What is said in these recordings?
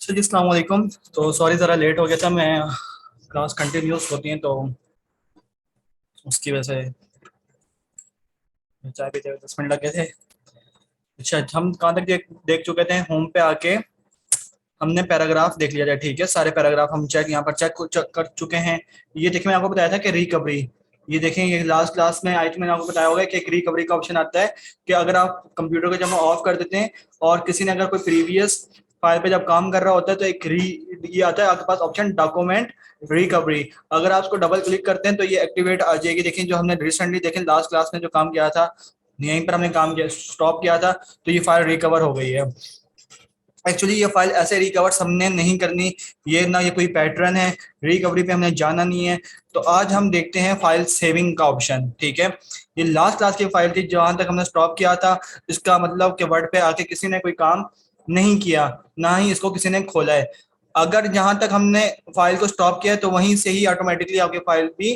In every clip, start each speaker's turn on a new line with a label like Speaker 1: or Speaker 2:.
Speaker 1: जी अस्सलाम वालेकुम। तो सॉरी ज़रा लेट हो गया था। मैं क्लास कंटिन्यूस होती हैं तो उसकी वजह से चाय पीते हुए 10 मिनट लगे थे। अच्छा, हम कहाँ तक देख देख चुके थे? होम पे आके हमने पैराग्राफ देख लिया था। ठीक है, सारे पैराग्राफ हम यहाँ पर चेक कर चुके हैं। ये देखिए, मैंने आपको बताया था कि रिकवरी, ये देखें, ये लास्ट क्लास में आई थी, मैंने आपको बताया होगा कि एक रिकवरी का ऑप्शन आता है कि अगर आप कंप्यूटर को जब ऑफ कर देते हैं और किसी ने अगर कोई प्रीवियस फाइल पे जब काम कर रहा होता है तो एक री ये आता है आपके पास ऑप्शन, डॉक्यूमेंट रिकवरी। अगर आप उसको डबल क्लिक करते हैं तो ये एक्टिवेट आ जाएगी। देखिए, जो हमने रिसेंटली देखें लास्ट क्लास में जो काम किया था, यहीं पर हमने काम किया, स्टॉप किया था, तो ये फाइल रिकवर हो गई है। एक्चुअली ये फाइल ऐसे रिकवर हमने नहीं करनी, ये ना ये कोई पैटर्न है, रिकवरी पे हमने जाना नहीं है। तो आज हम देखते हैं फाइल सेविंग का ऑप्शन। ठीक है, ये लास्ट क्लास की फाइल थी जहां तक हमने स्टॉप किया था। इसका मतलब कि वर्ड पे आके किसी ने कोई काम नहीं किया, ना ही इसको किसी ने खोला है। अगर जहां तक हमने फाइल को स्टॉप किया है तो वहीं से ही ऑटोमेटिकली आपकी फाइल भी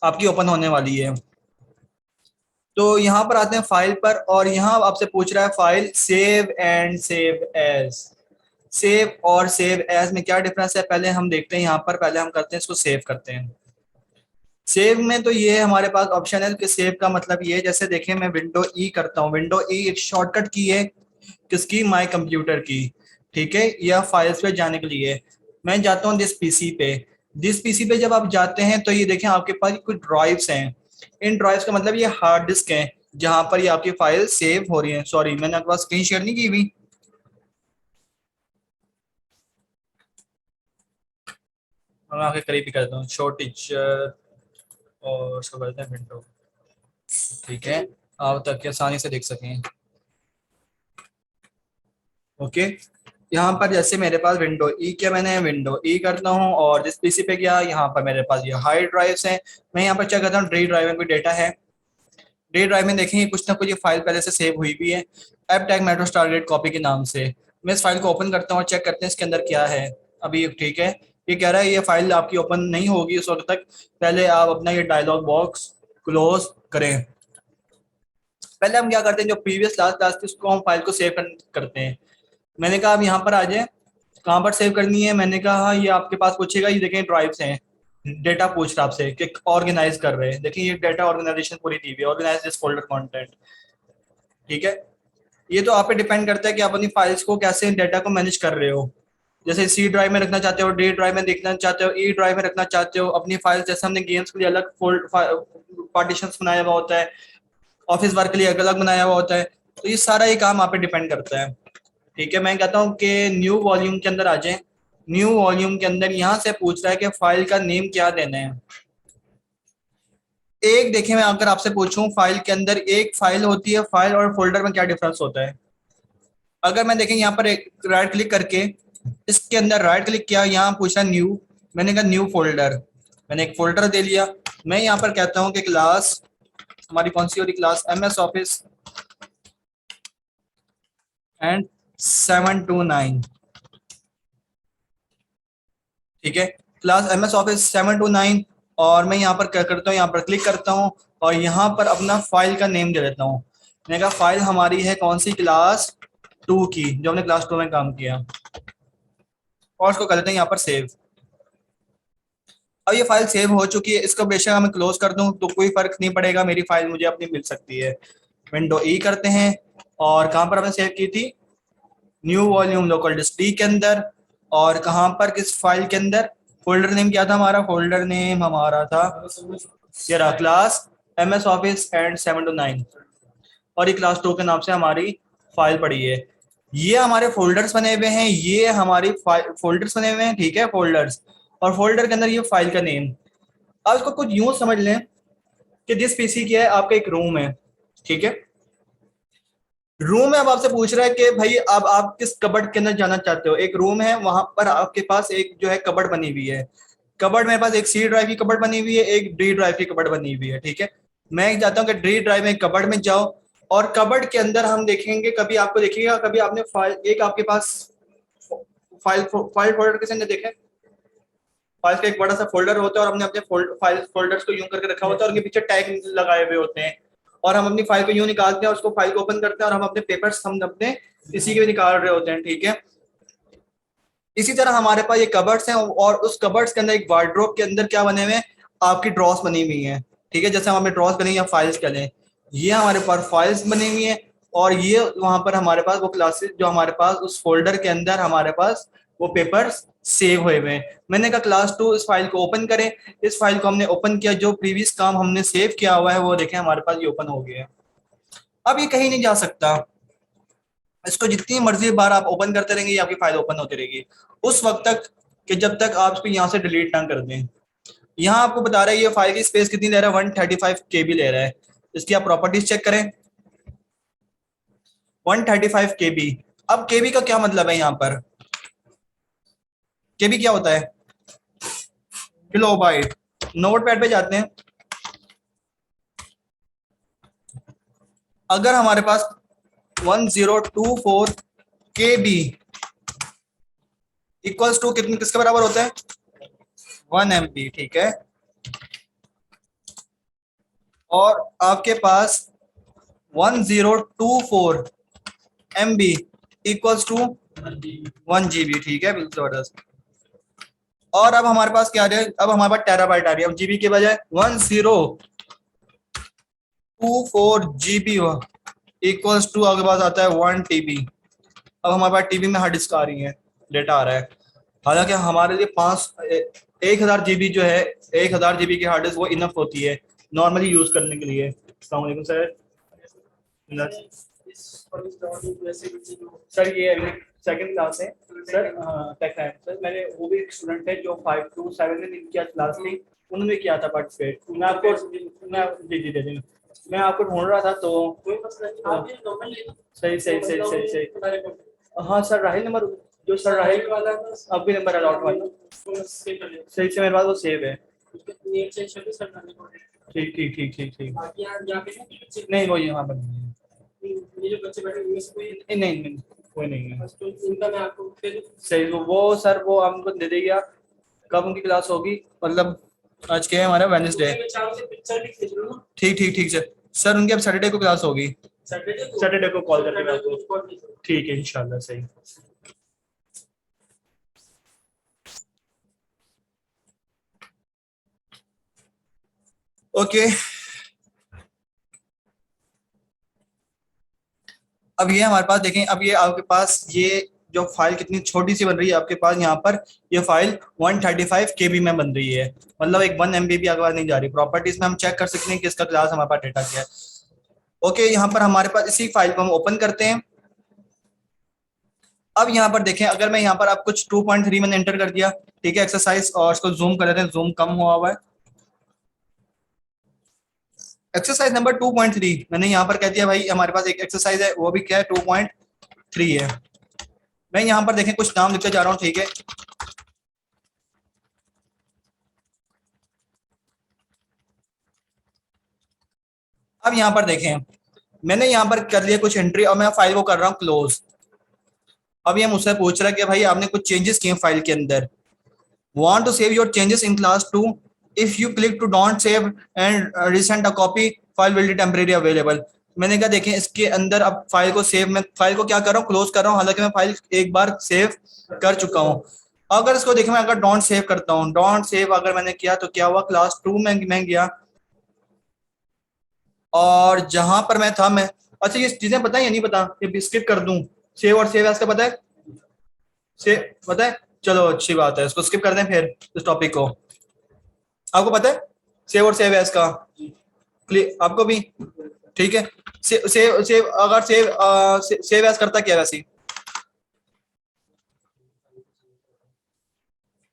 Speaker 1: आपकी ओपन होने वाली है। तो यहाँ पर आते हैं फाइल पर, और यहाँ आपसे पूछ रहा है file save and save as. Save और सेव एज में क्या डिफरेंस है पहले हम देखते हैं। यहाँ पर पहले हम करते हैं, इसको सेव करते हैं। सेव में तो ये हमारे पास ऑप्शन है कि सेव का मतलब ये है, जैसे देखें मैं विंडो ई करता हूँ। विंडो ई एक शॉर्टकट की है किसकी? माय कंप्यूटर की। ठीक है, या फाइल्स पे जाने के लिए मैं जाता हूँ दिस पीसी पे। दिस पीसी पे जब आप जाते हैं तो ये देखें आपके पास कुछ ड्राइव्स हैं। इन ड्राइव्स का मतलब ये हार्ड डिस्क है जहां पर ये आपकी फाइल सेव हो रही है। सॉरी, मैंने आपके पास स्क्रीन शेयर नहीं की हुई। मैं आपके करीब ही करता हूँ, शो टीचर, और उसको करते हैं विंडो। ठीक है, आप तक आसानी से देख सकें। ओके, यहाँ पर जैसे मेरे पास विंडो ई किया, मैंने विंडो ई करता हूँ और जिस पीसी पे गया यहाँ पर मेरे पास ये हार्ड ड्राइव्स हैं। मैं यहाँ पर चेक करता हूँ डी ड्राइव में कोई डेटा है। डी ड्राइव में देखेंगे कुछ ना कुछ ये फाइल पहले से सेव हुई भी है, app tag metro target copy के नाम से। मैं इस फाइल को ओपन करता हूँ और चेक करते हैं इसके अंदर क्या है। अभी ठीक है, ये कह रहा है ये फाइल आपकी ओपन नहीं होगी उस वक्त तक, पहले आप अपना ये डायलॉग बॉक्स क्लोज करें। पहले हम क्या करते हैं, जो प्रीवियस लास्ट क्लास थी उसको हम फाइल को सेव करते हैं। मैंने कहा आप यहाँ पर आ जाए, कहाँ पर सेव करनी है? मैंने कहा हाँ, ये आपके पास पूछेगा, ये देखें ड्राइव्स हैं, डेटा पूछ रहा है आपसे कि ऑर्गेनाइज कर रहे हैं। देखिए ये डेटा ऑर्गेनाइजेशन पूरी दी हुई है, ऑर्गेनाइज दिस फोल्डर कंटेंट। ठीक है, ये तो आप पे डिपेंड करता है कि आप अपनी फाइल्स को कैसे डेटा को मैनेज कर रहे हो। जैसे सी ड्राइव में रखना चाहते हो, डी ड्राइव में देखना चाहते हो, ई ड्राइव में रखना चाहते हो अपनी फाइल्स। जैसे हमने गेम्स के लिए अलग फोल्ड पार्टीशन बनाया हुआ होता है, ऑफिस वर्क के लिए अलग बनाया हुआ होता है। तो ये सारा ये काम आप पे डिपेंड करता है। ठीक है, मैं कहता हूँ कि न्यू वॉल्यूम के अंदर आ जाए। न्यू वॉल्यूम के अंदर यहाँ से पूछ रहा है कि फाइल का नेम क्या देना है। एक देखिए, मैं अगर आपसे पूछूं फाइल के अंदर एक फाइल होती है, फाइल और फोल्डर में क्या डिफरेंस होता है? अगर मैं देखें यहाँ पर एक राइट क्लिक करके इसके अंदर राइट क्लिक किया, यहाँ पूछा न्यू, मैंने कहा न्यू फोल्डर, मैंने एक फोल्डर दे लिया। मैं यहाँ पर कहता हूँ कि क्लास हमारी कौन सी हो रही? Class M S office and 729। ठीक है, क्लास एम एस ऑफिस 729। और मैं यहाँ पर क्या करता हूँ, यहाँ पर क्लिक करता हूँ और यहाँ पर अपना फाइल का नेम दे देता हूँ। मैंने कहा फाइल हमारी है कौन सी? क्लास 2 की, जो हमने क्लास 2 में काम किया, और उसको कर देते हैं यहाँ पर सेव। अब ये फाइल सेव हो चुकी है, इसको बेशक मैं क्लोज कर दूं तो कोई फर्क नहीं पड़ेगा, मेरी फाइल मुझे अपनी मिल सकती है। विंडो ई करते हैं, और कहाँ पर हमने सेव की थी? New volume local disk D के अंदर। और कहाँ पर, किस फाइल के अंदर? फोल्डर नेम क्या था हमारा? फोल्डर नेम हमारा था ये रहा, class M S office and 729। और ये क्लास 2 के नाम से हमारी फाइल पड़ी है। ये हमारे फोल्डर्स बने हुए हैं, ये हमारी फोल्डर्स बने हुए हैं। ठीक है, फोल्डर्स, और फोल्डर के अंदर ये फाइल का नेम। अब इसको कुछ यूं समझ लें कि जिस पीसी की है आपका एक रूम है। ठीक है, रूम में अब आपसे पूछ रहा है कि भाई अब आप किस कबर्ड के अंदर जाना चाहते हो। एक रूम है, वहां पर आपके पास एक जो है कबर्ड बनी हुई है। कबर्ड मेरे पास एक सी ड्राइव की कबर्ड बनी हुई है, एक डी ड्राइव की कबर्ड बनी हुई है। ठीक है, मैं चाहता हूँ कि डी ड्राइव में कबर्ड में जाओ, और कबर्ड के अंदर हम देखेंगे, कभी आपको देखिएगा, कभी आपने फाइल एक आपके पास फाइल फाइल फोल्डर किसी ने देखे? फाइल का एक बड़ा सा फोल्डर होता है और हमने अपने फाइल फोल्डर्स को यूं करके रखा होता है, और उनके पीछे टैग लगाए हुए होते हैं। और हम अपनी फाइल को यूं निकालते हैं और उसको फाइल को ओपन करते हैं, और हम अपने पेपर्स हम अपने इसी के भी निकाल रहे होते हैं। ठीक है, इसी तरह हमारे पास ये कबर्ड्स हैं और उस कबर्ड्स के अंदर एक वार्डरोब के अंदर क्या बने हुए हैं, आपकी ड्रॉस बनी हुई हैं। ठीक है, जैसे हम अपने ड्रॉस बनी या फाइल्स कह लें, ये हमारे पास फाइल्स बनी हुई हैं। और ये वहां पर हमारे पास वो क्लासेस जो हमारे पास उस फोल्डर के अंदर हमारे पास वो पेपर्स सेव हुए हुए हैं। मैंने कहा क्लास 2 इस फाइल को ओपन करें। इस फाइल को हमने ओपन किया, जो प्रीवियस काम हमने सेव किया हुआ है वो देखें हमारे पास ये ओपन हो गया है। अब ये कहीं नहीं जा सकता, इसको जितनी मर्जी बार आप ओपन करते रहेंगे ये आपकी फाइल ओपन होती रहेगी उस वक्त तक कि जब तक आप इसको यहाँ से डिलीट ना कर दें। यहाँ आपको बता रहा है ये फाइल की स्पेस कितनी ले रहा है, 135 KB ले रहा है। इसकी आप प्रॉपर्टीज चेक करें, 135 KB। अब केबी का क्या मतलब है, यहाँ पर केबी क्या होता है, किलोबाइट। नोट पैड पे जाते हैं, अगर हमारे पास 1024 KB इक्वल्स टू कितने किसके बराबर होता है, 1 MB। ठीक है, और आपके पास 1024 MB इक्वल्स टू 1 GB। ठीक है, बिल्कुल जबरदस्त। और अब हमारे पास क्या आ रहा है, अब हमारे पास टेराबाइट आ रही है। अब जीबी के बजाय 1024 GB इक्वल्स टू आपके पास आता है 1 TB। अब हमारे पास टीबी में हार्ड डिस्क आ रही है, डेटा आ रहा है। हालांकि हमारे लिए 1000 GB जो है, 1000 GB की हार्ड डिस्क वो इनफ होती है नॉर्मली यूज करने के लिए। अस्सलाम वालेकुम सर। सर ये सेकंड क्लास है सर, टेक है सर। मैंने वो भी एक स्टूडेंट है जो 5 to 7 में इनकी क्लास थी, उन्होंने किया था पार्टिसिपेट। मैं आपको मैं जी जी जी मैं आपको ढूंढ रहा था तो सही सही सही सही सही। हाँ सर, राहिल नंबर जो सर राहिल वाला अभी नंबर अलॉट वाला सही से मेरे पास वो सेव है। ठीक ठीक ठीक ठीक ठीक, नहीं वो यहाँ पर नहीं है। ये जो बच्चे बैठे उनमें से कोई नहीं नहीं कोई नहीं है तो उनका मैं आपको सही वो सर वो हमको दे देगा। कब उनकी क्लास होगी, मतलब आज क्या है हमारा वेडनेसडे। ठीक ठीक ठीक सर उनकी अब सैटरडे को क्लास होगी। सैटरडे को कॉल करके मैं आपको, ठीक है इंशाल्लाह। सही ओके। अब ये हमारे पास देखें, अब ये आपके पास ये जो फाइल कितनी छोटी सी बन रही है आपके पास यहाँ पर, ये फाइल 135 KB में बन रही है, मतलब एक 1 MB भी आगे नहीं जा रही। प्रॉपर्टीज में हम चेक कर सकते हैं कि इसका क्लास हमारे पास डेटा क्या है। ओके, यहाँ पर हमारे पास इसी फाइल को हम ओपन करते हैं। अब यहाँ पर देखें, अगर मैं यहाँ पर आप कुछ 2.3 मैंने एंटर कर दिया, ठीक है, एक्सरसाइज, और इसको जूम कर देते हैं, जूम कम हुआ है। एक्सरसाइज नंबर 2.3 मैंने यहाँ पर कह दिया भाई हमारे पास एक एक्सरसाइज है, वो भी क्या है 2.3 है। मैं यहाँ पर देखें कुछ नाम लिखते जा रहा हूँ, ठीक है। अब यहाँ पर देखें, मैंने यहाँ पर कर लिया कुछ एंट्री और मैं फाइल को कर रहा हूँ क्लोज। अब ये मुझसे पूछ रहा है कि भाई आपने कुछ चेंजेस किए फाइल के अंदर, want to save your changes in class 2, if you click to don't save and resend a copy, file will be temporarily available। मैंने कहा देखें इसके अंदर अब फाइल को सेव, मैं फाइल को क्या कर रहा हूँ, क्लोज कर रहा हूँ, हालांकि मैं फाइल एक बार सेव कर चुका हूँ। अगर इसको देखें, मैं अगर डोंट सेव करता हूँ, डोंट सेव अगर मैंने किया तो क्या हुआ, क्लास 2 में मैं गया और जहां पर मैं था मैं, अच्छा ये चीजें पता है या नहीं पता, ये स्किप कर दूं, सेव और सेव एज का पता है, से पता है, चलो अच्छी बात है, इसको स्किप कर दें फिर इस टॉपिक को। आपको पता है सेव और सेव एज का, आपको भी ठीक है। सेव सेव अगर सेव एज करता क्या वैसे,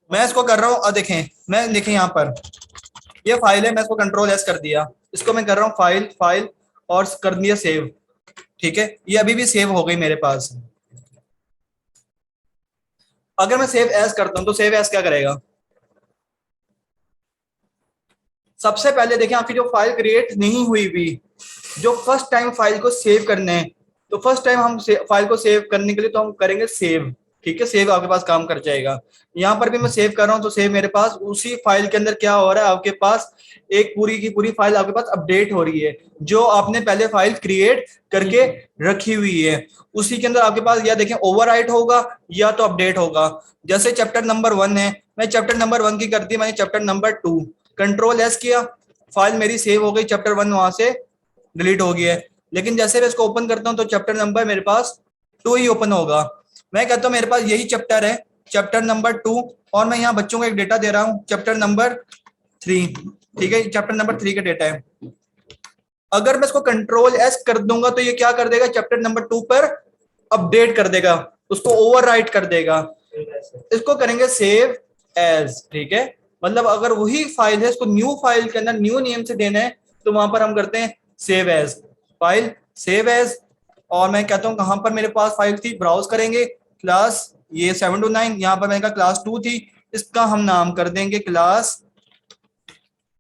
Speaker 1: मैं इसको कर रहा हूँ और देखें, मैं देखें यहाँ पर ये फाइल है, मैं इसको कंट्रोल एस कर दिया, इसको मैं कर रहा हूँ फाइल फाइल और कर दिया सेव। ठीक है, ये अभी भी सेव हो गई मेरे पास। अगर मैं सेव एज करता हूं तो सेव एज क्या करेगा, सबसे पहले देखें आपकी जो फाइल क्रिएट नहीं हुई भी, जो फर्स्ट टाइम फाइल को सेव करने हैं, तो फर्स्ट टाइम हम फाइल को सेव करने के लिए तो हम करेंगे सेव। ठीक है, सेव आपके पास काम कर जाएगा। यहाँ पर भी मैं सेव कर रहा हूँ तो सेव मेरे पास उसी फाइल के अंदर क्या हो रहा है, आपके पास एक पूरी की पूरी फाइल आपके पास अपडेट हो रही है, जो आपने पहले फाइल क्रिएट करके रखी हुई है उसी के अंदर आपके पास या देखें ओवरराइट होगा या तो अपडेट होगा। जैसे चैप्टर नंबर 1 है, मैं चैप्टर नंबर 1 की कर दी मैंने चैप्टर नंबर 2, कंट्रोल एस किया, फाइल मेरी सेव हो गई, चैप्टर 1 वहां से डिलीट हो गया है। लेकिन जैसे मैं इसको ओपन करता हूँ तो चैप्टर नंबर मेरे पास 2 ही ओपन होगा। मैं कहता हूँ मेरे पास यही चैप्टर है, चैप्टर नंबर 2, और मैं यहाँ बच्चों को एक डेटा दे रहा हूँ चैप्टर नंबर 3। ठीक है, चैप्टर नंबर 3 का डेटा है। अगर मैं इसको कंट्रोल एस कर दूंगा तो ये क्या कर देगा, चैप्टर नंबर 2 पर अपडेट कर देगा, उसको ओवरराइट कर देगा। इसको करेंगे सेव एज। ठीक है, मतलब अगर वही फाइल है इसको न्यू फाइल के अंदर न्यू नेम से देना है तो वहां पर हम करते हैं save as, file save as. और मैं कहता हूं कहां पर मेरे पास फाइल थी, ब्राउज करेंगे क्लास ये 7 to 9, यहाँ पर मैंने कहा क्लास 2 थी, इसका हम नाम कर देंगे क्लास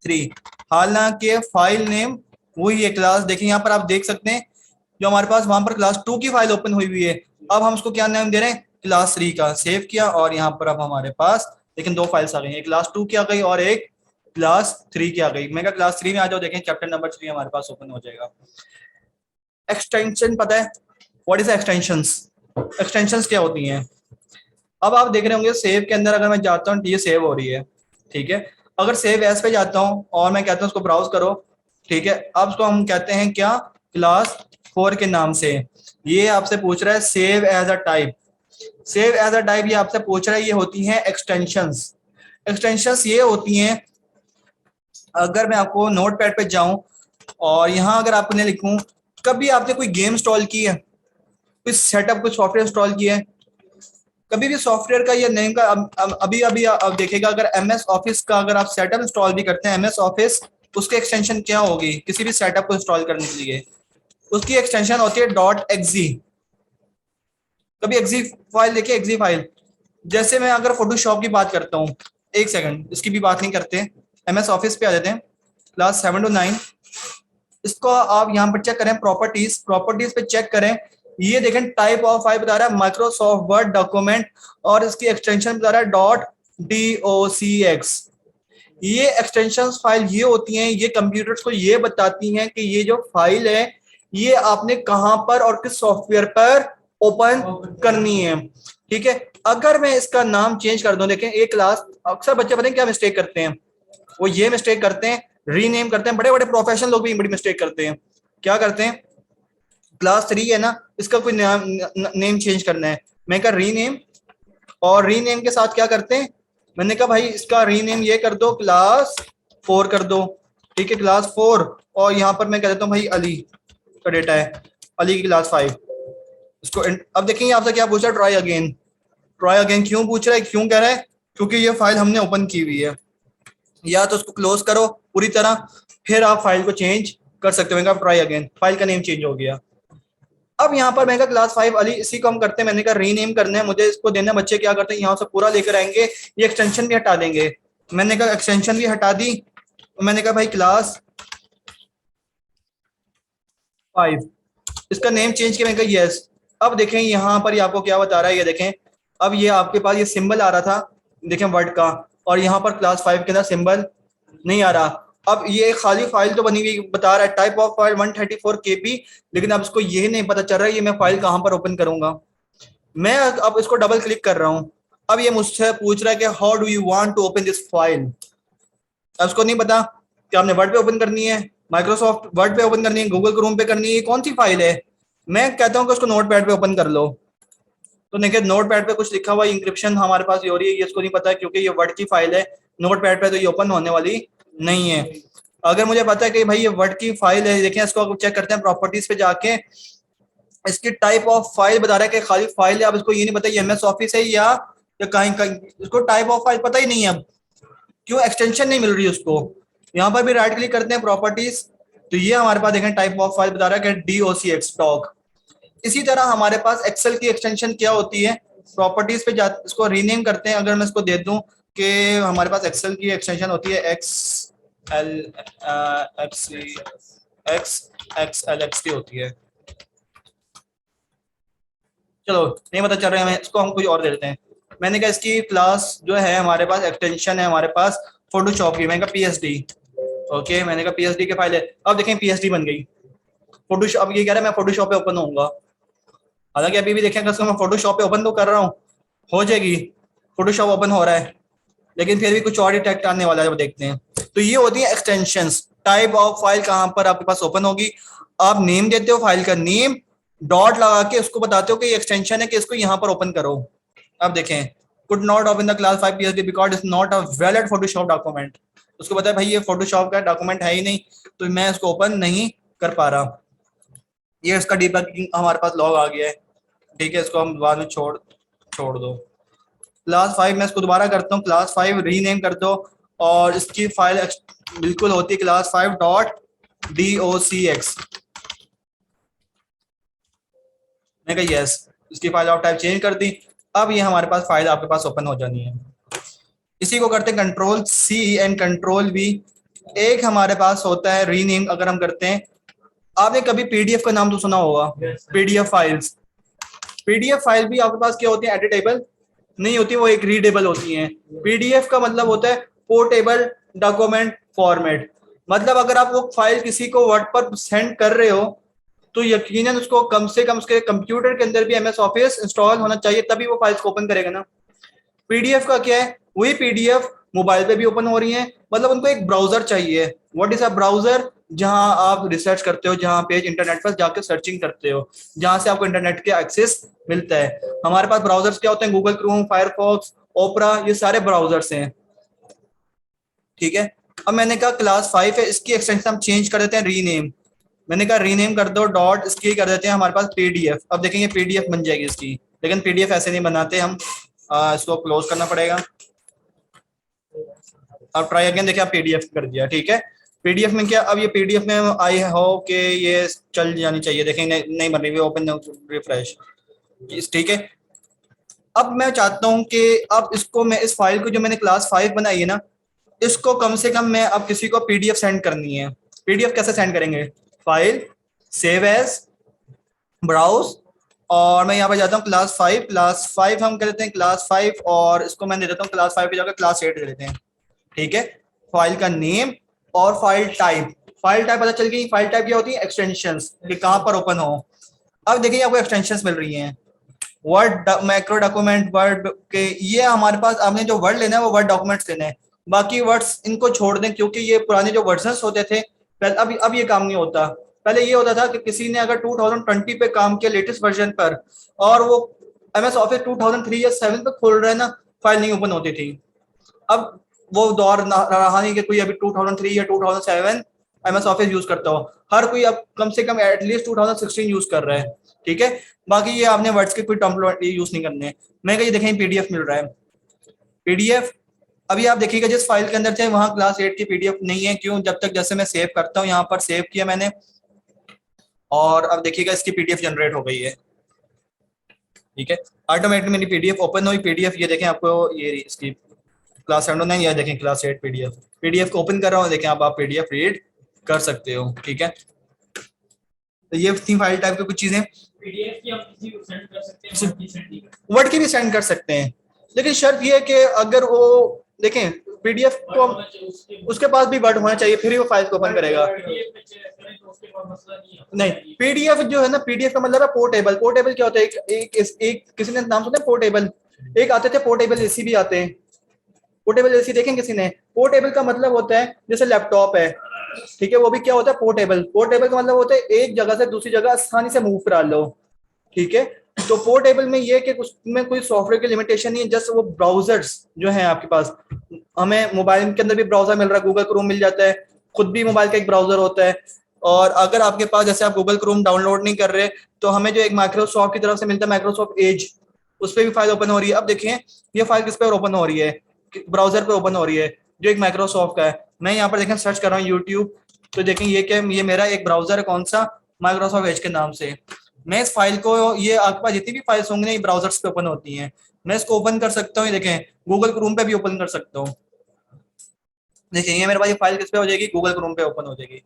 Speaker 1: 3। हालांकि फाइल नेम वही है क्लास, देखिए यहाँ पर आप देख सकते हैं जो हमारे पास वहां पर क्लास 2 की फाइल ओपन हुई हुई है। अब हम उसको क्या नाम दे रहे हैं, क्लास 3 का। सेव किया और यहाँ पर अब हमारे पास लेकिन 2 फाइल्स आ गई, एक क्लास 2 की आ गई और एक क्लास 3 की आ गई। मैं क्लास 3 में आ जाओ, देखें चैप्टर नंबर 3 हमारे पास ओपन हो जाएगा। एक्सटेंशन पता है, व्हाट इज एक्सटेंशंस, एक्सटेंशंस क्या होती हैं। अब आप देख रहे होंगे सेव के अंदर अगर मैं जाता हूँ ये सेव हो रही है, ठीक है। अगर सेव एस पे जाता हूँ और मैं कहता हूँ उसको ब्राउज करो, ठीक है, अब उसको हम कहते हैं क्या, क्लास 4 के नाम से। ये आपसे पूछ रहा है save as a type, save as a type ये आपसे पूछ रहा है, ये होती हैं एक्सटेंशंस। एक्सटेंशंस ये होती हैं, अगर मैं आपको नोट पैड पे जाऊं और यहाँ अगर आपने लिखूं, कभी आपने कोई गेम इंस्टॉल की है, कोई सेटअप कोई सॉफ्टवेयर इंस्टॉल किया है, कभी भी सॉफ्टवेयर का या नेम का अभी अभी आप देखिएगा अगर एमएस ऑफिस का अगर आप सेटअप इंस्टॉल भी करते हैं, एमएस ऑफिस उसकी एक्सटेंशन क्या होगी किसी भी सेटअप को इंस्टॉल करने के लिए, उसकी एक्सटेंशन होती है डॉट एक्जी। कभी एक्जी फाइल देखिए, एक्जी फाइल। जैसे मैं अगर फोटोशॉप की बात करता हूँ, एक सेकंड इसकी भी बात नहीं करते, एमएस ऑफिस पे आ जाते हैं, क्लास 7 to 9। इसको आप यहाँ पर चेक करें, प्रॉपर्टीज, प्रॉपर्टीज पे चेक करें, ये देखें टाइप ऑफ फाइल बता रहा है माइक्रोसॉफ्ट वर्ड डॉक्यूमेंट और इसकी एक्सटेंशन बता रहा है डॉट docx। ये एक्सटेंशन फाइल ये होती हैं, ये कंप्यूटर्स को ये बताती हैं कि ये जो फाइल है ये आपने कहां पर और किस सॉफ्टवेयर पर ओपन करनी है। ठीक है, अगर मैं इसका नाम चेंज कर दूं, देखें एक क्लास, अक्सर बच्चे पता है क्या मिस्टेक करते हैं, वो ये मिस्टेक करते हैं रीनेम करते हैं, बड़े बड़े प्रोफेशनल लोग भी बड़ी मिस्टेक करते हैं। क्या करते हैं, क्लास 3 है ना, इसका कोई नेम चेंज करना है, मैं कहा रीनेम, और रीनेम के साथ क्या करते हैं, मैंने कहा भाई इसका रीनेम ये कर दो क्लास 4 कर दो। ठीक है, क्लास 4, और यहाँ पर मैं कह देता हूँ भाई अली का डेटा है, अली की क्लास 5। इसको अब देखेंगे आपसे क्या पूछा, ट्राई अगेन। ट्राई अगेन क्यों पूछ रहा है, क्यों कह रहा है, क्योंकि ये फाइल हमने ओपन की हुई है। या तो उसको क्लोज करो पूरी तरह, फिर आप फाइल को चेंज कर सकते हो। ट्राई अगेन, फाइल का नेम चेंज हो गया। अब यहाँ पर मैंने कहा क्लास 5 अली, इसी को हम करते हैं, मैंने कहा रीनेम करना है मुझे, इसको देना। बच्चे क्या करते हैं यहाँ से पूरा लेकर आएंगे, ये एक्सटेंशन भी हटा देंगे। मैंने कहा एक्सटेंशन भी हटा दी, मैंने कहा भाई क्लास 5, इसका नेम चेंज किया, मैंने कहा यस। अब देखें यहाँ पर ये आपको क्या बता रहा है, ये देखें, अब ये आपके पास ये सिंबल आ रहा था, देखें वर्ड का, और यहाँ पर क्लास 5 के अंदर सिंबल नहीं आ रहा। अब ये खाली फाइल तो बनी हुई बता रहा है, टाइप ऑफ फाइल 134 KB, लेकिन अब इसको ये नहीं पता चल रहा है ये मैं फाइल कहाँ पर ओपन करूंगा। मैं अब इसको डबल क्लिक कर रहा हूँ, अब ये मुझसे पूछ रहा है कि how do you want to open this file. अब उसको नहीं पता कि आपने वर्ड पे ओपन करनी है, माइक्रोसॉफ्ट वर्ड पे ओपन करनी है, गूगल क्रोम पे करनी है, कौन सी फाइल है। मैं कहता हूँ कि उसको नोट पैड पे ओपन कर लो, तो देखिए नोट पैड पे कुछ लिखा हुआ इंक्रिप्शन हमारे पास ये हो रही है, ये इसको नहीं पता है क्योंकि ये वर्ड की फाइल है, नोट पैड पे तो ये ओपन होने वाली नहीं है। अगर मुझे पता है कि भाई ये वर्ड की फाइल है, देखें इसको चेक करते हैं प्रॉपर्टीज पे जाके, इसकी टाइप ऑफ फाइल बता रहा है कि खाली फाइल है। अब इसको ये नहीं पता ये एमएस ऑफिस है या कहीं कहीं, इसको टाइप ऑफ फाइल पता ही नहीं है। अब क्यों, एक्सटेंशन नहीं मिल रही उसको। यहाँ पर भी राइट क्लिक करते हैं प्रॉपर्टीज, तो ये हमारे पास देखें टाइप ऑफ फाइल बता रहा है कि docx डॉक। इसी तरह हमारे पास एक्सेल की एक्सटेंशन क्या होती है, प्रॉपर्टीज पे जाते इसको रीनेम करते हैं। अगर मैं इसको दे दूं कि हमारे पास एक्सेल की एक्सटेंशन होती है x L x x x L x की होती है, चलो नहीं पता चल रहा है हमें, इसको हम कुछ और दे देते हैं। मैंने कहा इसकी क्लास जो है हमारे पास एक्सटेंशन है हमारे पास फोटोशॉप की, मैंने कहा पीएसडी। ओके, मैंने कहा पीएसडी के फाइल है। अब देखें पीएसडी बन गई फोटोशॉप। अब ये कह रहा है मैं फोटोशॉप पे ओपन होऊंगा, हालांकि अभी भी देखें अगर मैं फोटोशॉप पे ओपन तो कर रहा हूँ, हो जाएगी, फोटोशॉप ओपन हो रहा है, लेकिन फिर भी कुछ और डिटेक्ट आने वाला है, वो देखते हैं। तो ये होती है एक्सटेंशंस। टाइप ऑफ फाइल कहाँ पर आपके पास ओपन होगी, आप नेम देते हो फाइल का नेम, डॉट लगा के उसको बताते हो कि ये एक्सटेंशन है कि इसको यहाँ पर ओपन करो। अब देखें could not open the class 5 PSD because is not a valid Photoshop document. उसको बताया भाई ये फोटोशॉप का डॉक्यूमेंट है ही नहीं, तो मैं इसको ओपन नहीं कर पा रहा। ये इसका डीबगिंग हमारे पास लॉग आ गया है, ठीक है, इसको हम बाद में छोड़ छोड़ दो। क्लास 5 मैं इसको दोबारा करता हूँ, क्लास 5 रीनेम कर दो, और इसकी फाइल बिल्कुल होती है क्लास 5 डॉट docx। मैं कहा यस, इसकी फाइल ऑफ टाइप चेंज कर दी। अब ये हमारे पास फाइल आपके पास ओपन हो जानी है। इसी को करते हैं control C and control V. एक हमारे पास होता है रीनेम, अगर हम करते हैं, आपने कभी पीडीएफ का नाम तो सुना होगा, पीडीएफ फाइल्स। पीडीएफ फाइल भी आपके पास क्या होती है, एडिटेबल नहीं होती, वो एक रीडेबल होती हैं। पीडीएफ का मतलब होता है पोर्टेबल डॉक्यूमेंट फॉर्मेट। मतलब अगर आप वो फाइल किसी को वर्ड पर सेंड कर रहे हो तो यकीनन उसको कम से कम उसके कंप्यूटर के अंदर भी एमएस ऑफिस इंस्टॉल होना चाहिए, तभी वो फाइल्स को ओपन करेगा ना। पीडीएफ का क्या है, वही पीडीएफ मोबाइल पे भी ओपन हो रही है, मतलब उनको एक ब्राउजर चाहिए। व्हाट इज अ ब्राउजर, जहां आप रिसर्च करते हो, जहां पेज इंटरनेट पर जाकर सर्चिंग करते हो, जहां से आपको इंटरनेट के एक्सेस मिलता है। हमारे पास ब्राउजर्स क्या होते हैं, गूगल क्रोम, फायरफॉक्स, ओपरा, ये सारे ब्राउजर्स हैं, ठीक है। अब मैंने कहा क्लास 5 है, इसकी एक्सटेंशन हम चेंज कर देते हैं रीनेम। मैंने कहा रीनेम कर दो डॉट, इसकी कर देते हैं हमारे पास पीडीएफ। अब देखेंगे पीडीएफ बन जाएगी इसकी, लेकिन पीडीएफ ऐसे नहीं बनाते हम, इसको क्लोज करना पड़ेगा। अब ट्राई अगेन, देखिए आप पीडीएफ कर दिया, ठीक है। पीडीएफ में क्या, अब ये पीडीएफ में आई हो कि ये चल जानी चाहिए, देखेंगे नहीं बन रही, ओपन रिफ्रेश, ठीक है। अब मैं चाहता हूं कि अब इसको मैं इस फाइल को जो मैंने क्लास 5 बनाई है ना, इसको कम से कम मैं अब किसी को पीडीएफ सेंड करनी है। पीडीएफ कैसे सेंड करेंगे, फाइल, सेव एज, ब्राउज, और मैं यहाँ पे जाता हूँ क्लास 5 हम कर देते हैं क्लास 5, और इसको मैं दे देता हूँ क्लास 5 पे जाकर क्लास 8 दे देते हैं, ठीक है। फाइल का नेम और फाइल टाइप, फाइल टाइप पता चल गई। फाइल टाइप क्या होती है, एक्सटेंशंस कि कहाँ पर ओपन हो। अब देखिए आपको एक्सटेंशंस मिल रही हैं, वर्ड मैक्रो डॉक्यूमेंट, वर्ड के, ये हमारे पास आपने जो वर्ड लेना है वो वर्ड डॉक्यूमेंट्स लेने हैं, बाकी वर्ड्स इनको छोड़ दें, क्योंकि ये पुराने जो वर्जन्स होते थे पहले, अब ये काम नहीं होता। पहले ये होता था कि किसी ने अगर 2020 पे काम किया लेटेस्ट वर्जन पर, और वो एमएस ऑफिस 2003 या 7 पे खोल रहा है ना, फाइल नहीं ओपन होती थी। अब वो दौर रहा नहीं कि कोई अभी 2003 या 2007 एमएस ऑफिस यूज करता हो, हर कोई अब कम से कम एटलीस्ट 2016 यूज कर रहा है, ठीक है। बाकी ये आपने वर्ड्स के कोई टर्म यूज नहीं करने। मैं कहीं देखें पीडीएफ मिल रहा है, पीडीएफ। अभी आप देखिएगा जिस फाइल के अंदर थे वहां क्लास 8 की पीडीएफ नहीं है, क्यों, जब तक जैसे मैं सेव करता हूँ, यहाँ पर सेव किया मैंने, और अब देखिएगा इसकी पीडीएफ जनरेट हो गई है, ठीक है। ऑटोमेटिक मेरी पीडीएफ ओपन हुई, पीडीएफ ये देखें आपको, ये इसकी क्लास 7 या देखें क्लास 8 पीडीएफ, पीडीएफ को ओपन कर रहा हूँ, देखें आप पीडीएफ रीड कर सकते हो, ठीक है। तो ये थी फाइल टाइप की कुछ चीजें।
Speaker 2: पीडीएफ की हम किसी को सेंड कर सकते हैं,
Speaker 1: वर्ड की भी सेंड कर सकते हैं, लेकिन शर्त ये है कि अगर वो देखें पीडीएफ को उसके पास भी वर्ड होना चाहिए, फिर ही वो फाइल को ओपन करेगा। नहीं, पीडीएफ जो है ना, पीडीएफ का मतलब है पोर्टेबल। पोर्टेबल क्या होता है, एक किसी ने नाम सुना पोर्टेबल, एक आते थे पोर्टेबल एसी भी आते हैं। पोर्टेबल एसी देखें किसी ने, पोर्टेबल का मतलब होता है जैसे लैपटॉप है, ठीक है, वो भी क्या होता है पोर्टेबल। पोर्टेबल का मतलब होता है एक जगह से दूसरी जगह आसानी से मूव करा लो, ठीक है। तो पोर्टेबल में ये कि उसमें कोई सॉफ्टवेयर की लिमिटेशन नहीं है, जस्ट वो ब्राउजर्स जो है आपके पास, हमें मोबाइल के अंदर भी ब्राउजर मिल रहा है, गूगल क्रोम मिल जाता है, खुद भी मोबाइल का एक ब्राउजर होता है। और अगर आपके पास जैसे आप गूगल क्रोम डाउनलोड नहीं कर रहे, तो हमें जो एक माइक्रोसॉफ्ट की तरफ से मिलता है माइक्रोसॉफ्ट एज, उस पर भी फाइल ओपन हो रही है। अब देखिए ये फाइल किस पर ओपन हो रही है, ब्राउजर पे ओपन हो रही है, जो एक माइक्रोसॉफ्ट का है। मैं यहाँ पर देखें सर्च कर रहा हूँ यूट्यूब, तो देखें ये क्या, ये मेरा एक ब्राउजर है, कौन सा, माइक्रोसॉफ्ट एज के नाम से। मैं इस फाइल को, ये आपके पास जितनी भी फाइल्स होंगी ना, ये ब्राउजर्स पे ओपन होती हैं, मैं इसको ओपन कर सकता हूँ, देखें गूगल क्रोम पे भी ओपन कर सकता हूँ। देखिए ये मेरे पास ये फाइल किस पे हो जाएगी, गूगल क्रोम पे ओपन हो जाएगी।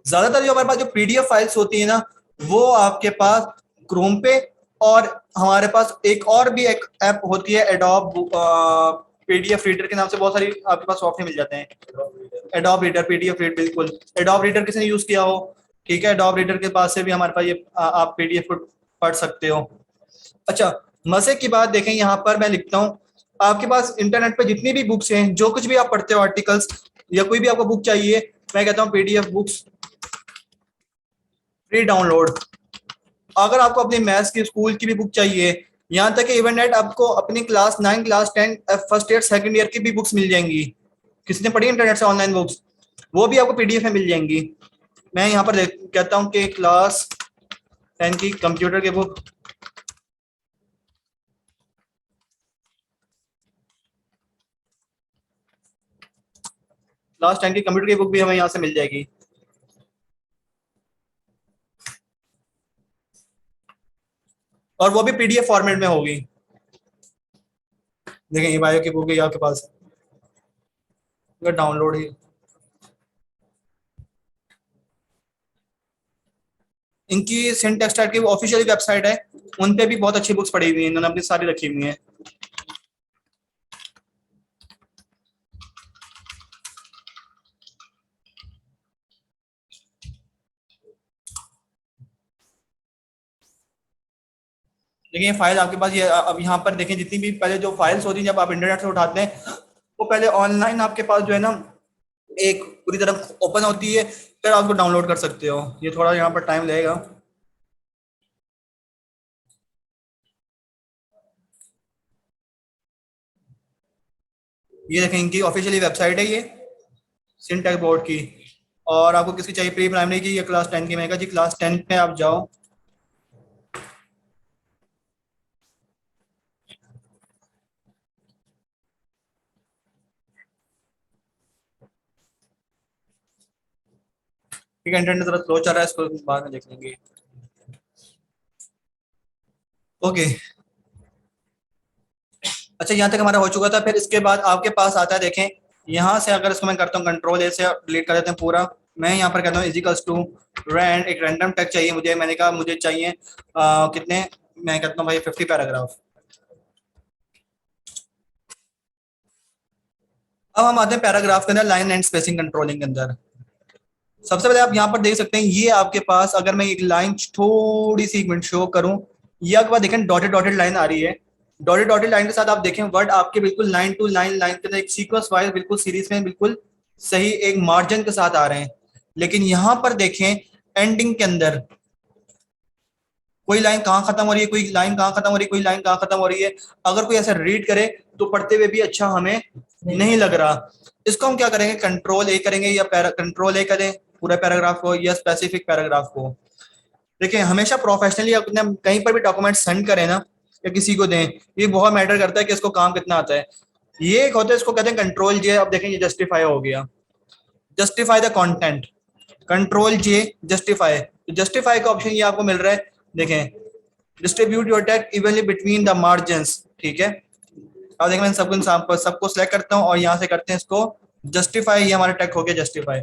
Speaker 1: ज्यादातर जो हमारे पास जो पीडीएफ फाइल्स होती है ना, वो आपके पास क्रोम पे और हमारे पास एक और भी एक ऐप होती है एडोब पीडीएफ रीडर के नाम से, बहुत सारी आपके पास सॉफ्टवेयर मिल जाते हैं। एडोब रीडर, पीडीएफ रीड, बिल्कुल। एडोब रीडर किसी ने यूज किया हो, ठीक है, एडोब रीडर के पास से भी हमारे पास ये आप पीडीएफ को पढ़ सकते हो। अच्छा, मजे की बात देखें, यहाँ पर मैं लिखता हूँ आपके पास इंटरनेट पे जितनी भी बुक्स हैं, जो कुछ भी आप पढ़ते हो, आर्टिकल्स या कोई भी आपको बुक चाहिए, मैं कहता हूँ पीडीएफ बुक्स फ्री डाउनलोड। अगर आपको अपनी मैथ्स की, स्कूल की भी बुक चाहिए, यहाँ तक कि इवन नेट आपको अपनी class 9, class 10, first year, second year की भी बुक्स मिल जाएंगी। किसी ने पढ़ी इंटरनेट से ऑनलाइन बुक्स, वो भी आपको पीडीएफ में मिल जाएंगी। मैं यहाँ पर कहता हूँ कि क्लास 10 की कंप्यूटर की बुक, क्लास 10 की कंप्यूटर की बुक भी हमें यहाँ से मिल जाएगी। और वो भी पीडीएफ फॉर्मेट में होगी। देखें ये बायो की बुक है आपके पास, डाउनलोड ही। इनकी सिंटेक्स की ऑफिशियल वेबसाइट है, उन पे भी बहुत अच्छी बुक्स पड़ी हुई हैं, इन्होंने अपनी सारी रखी हुई हैं। देखिए ये फाइल आपके पास, ये अब यहाँ पर देखें, जितनी भी पहले जो फाइल्स होती हैं जब आप इंटरनेट से उठाते हैं, वो पहले ऑनलाइन आपके पास जो है ना एक पूरी तरह ओपन होती है, फिर आप उसको डाउनलोड कर सकते हो। ये थोड़ा यहाँ पर टाइम लगेगा। ये देखें इनकी ऑफिशियली वेबसाइट है ये, सिंटेक्स बोर्ड की। और आपको किसकी चाहिए, प्री प्राइमरी की या क्लास 10 की? मैं कहा जी क्लास 10 में आप जाओ। ठीक है, इंटरनेट थोड़ा स्लो चल रहा है, इसको बाद में देख लेंगे। ओके, अच्छा यहाँ तक हमारा हो चुका था। फिर इसके बाद आपके पास आता है, देखें यहाँ से अगर इसको मैं करता हूँ कंट्रोल ए से डिलीट कर देते हैं पूरा। मैं यहाँ पर कहता हूँ इजिकल्स टू रैंड, एक रैंडम टैग चाहिए मुझे। मैंने कहा मुझे चाहिए कितने, मैं कहता हूँ भाई 50 पैराग्राफ। अब हम आते हैं पैराग्राफ के अंदर लाइन एंड स्पेसिंग कंट्रोलिंग के अंदर। सबसे पहले आप यहाँ पर देख सकते हैं, ये आपके पास अगर मैं एक लाइन थोड़ी सी एक मिनट शो करूं, ये आपके पास देखें डॉटेड डॉटेड लाइन आ रही है। डॉटेड डॉटेड लाइन के साथ आप देखें वर्ड आपके बिल्कुल लाइन टू लाइन, लाइन के अंदर एक सीक्वेंस वाइज बिल्कुल सीरीज में बिल्कुल सही एक मार्जिन के साथ आ रहे हैं। लेकिन यहाँ पर देखें एंडिंग के अंदर कोई लाइन कहाँ खत्म हो रही है, कोई लाइन कहाँ खत्म हो रही है, कोई लाइन कहाँ खत्म हो रही है। अगर कोई ऐसा रीड करे तो पढ़ते हुए भी अच्छा हमें नहीं लग रहा। इसको हम क्या करेंगे, कंट्रोल ए करेंगे, या कंट्रोल ए करें पूरा पैराग्राफ को या स्पेसिफिक पैराग्राफ को। देखिए हमेशा प्रोफेशनली अपने कहीं पर भी डॉक्यूमेंट सेंड करें ना या किसी को दें, ये बहुत मैटर करता है कि इसको काम कितना आता है। ये एक होता है, इसको कहते हैं कंट्रोल जे। अब देखें ये जस्टिफाई हो गया, justify the content, control J justify. तो जस्टिफाई का ऑप्शन ये आपको मिल रहा है, देखें distribute your text evenly between the margins, ठीक है। अब देखें मैं सबको सेलेक्ट करता हूँ और यहाँ से करते हैं इसको जस्टिफाई। ये हमारा टेक्स्ट हो गया जस्टिफाई।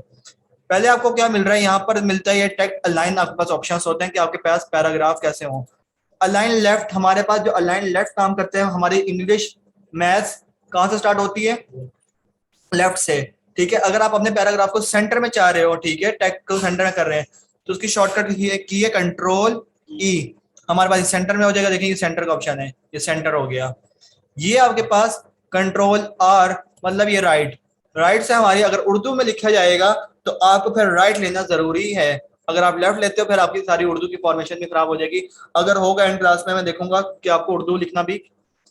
Speaker 1: पहले आपको क्या मिल रहा है, यहाँ पर मिलता है ये टेक्स्ट अलाइन। आपके पास ऑप्शंस होते हैं कि आपके पास पैराग्राफ कैसे हो। अलाइन लेफ्ट, हमारे पास जो अलाइन लेफ्ट काम करते हैं, हमारी इंग्लिश मैथ्स कहाँ से स्टार्ट होती है, लेफ्ट से, ठीक है। अगर आप अपने पैराग्राफ को सेंटर में चाह रहे हो, ठीक है, टेक्स्ट को सेंटर में कर रहे हैं, तो उसकी शॉर्टकट की है कंट्रोल ई। हमारे पास सेंटर में हो जाएगा। देखिए ये सेंटर का ऑप्शन है, ये सेंटर हो गया। ये आपके पास कंट्रोल आर, मतलब ये राइट। राइट से हमारी अगर उर्दू में लिखा जाएगा तो आपको फिर राइट लेना जरूरी है। अगर आप लेफ्ट लेते हो फिर आपकी सारी उर्दू की फॉर्मेशन भी खराब हो जाएगी। अगर होगा एंड क्लास में मैं देखूंगा कि आपको उर्दू लिखना भी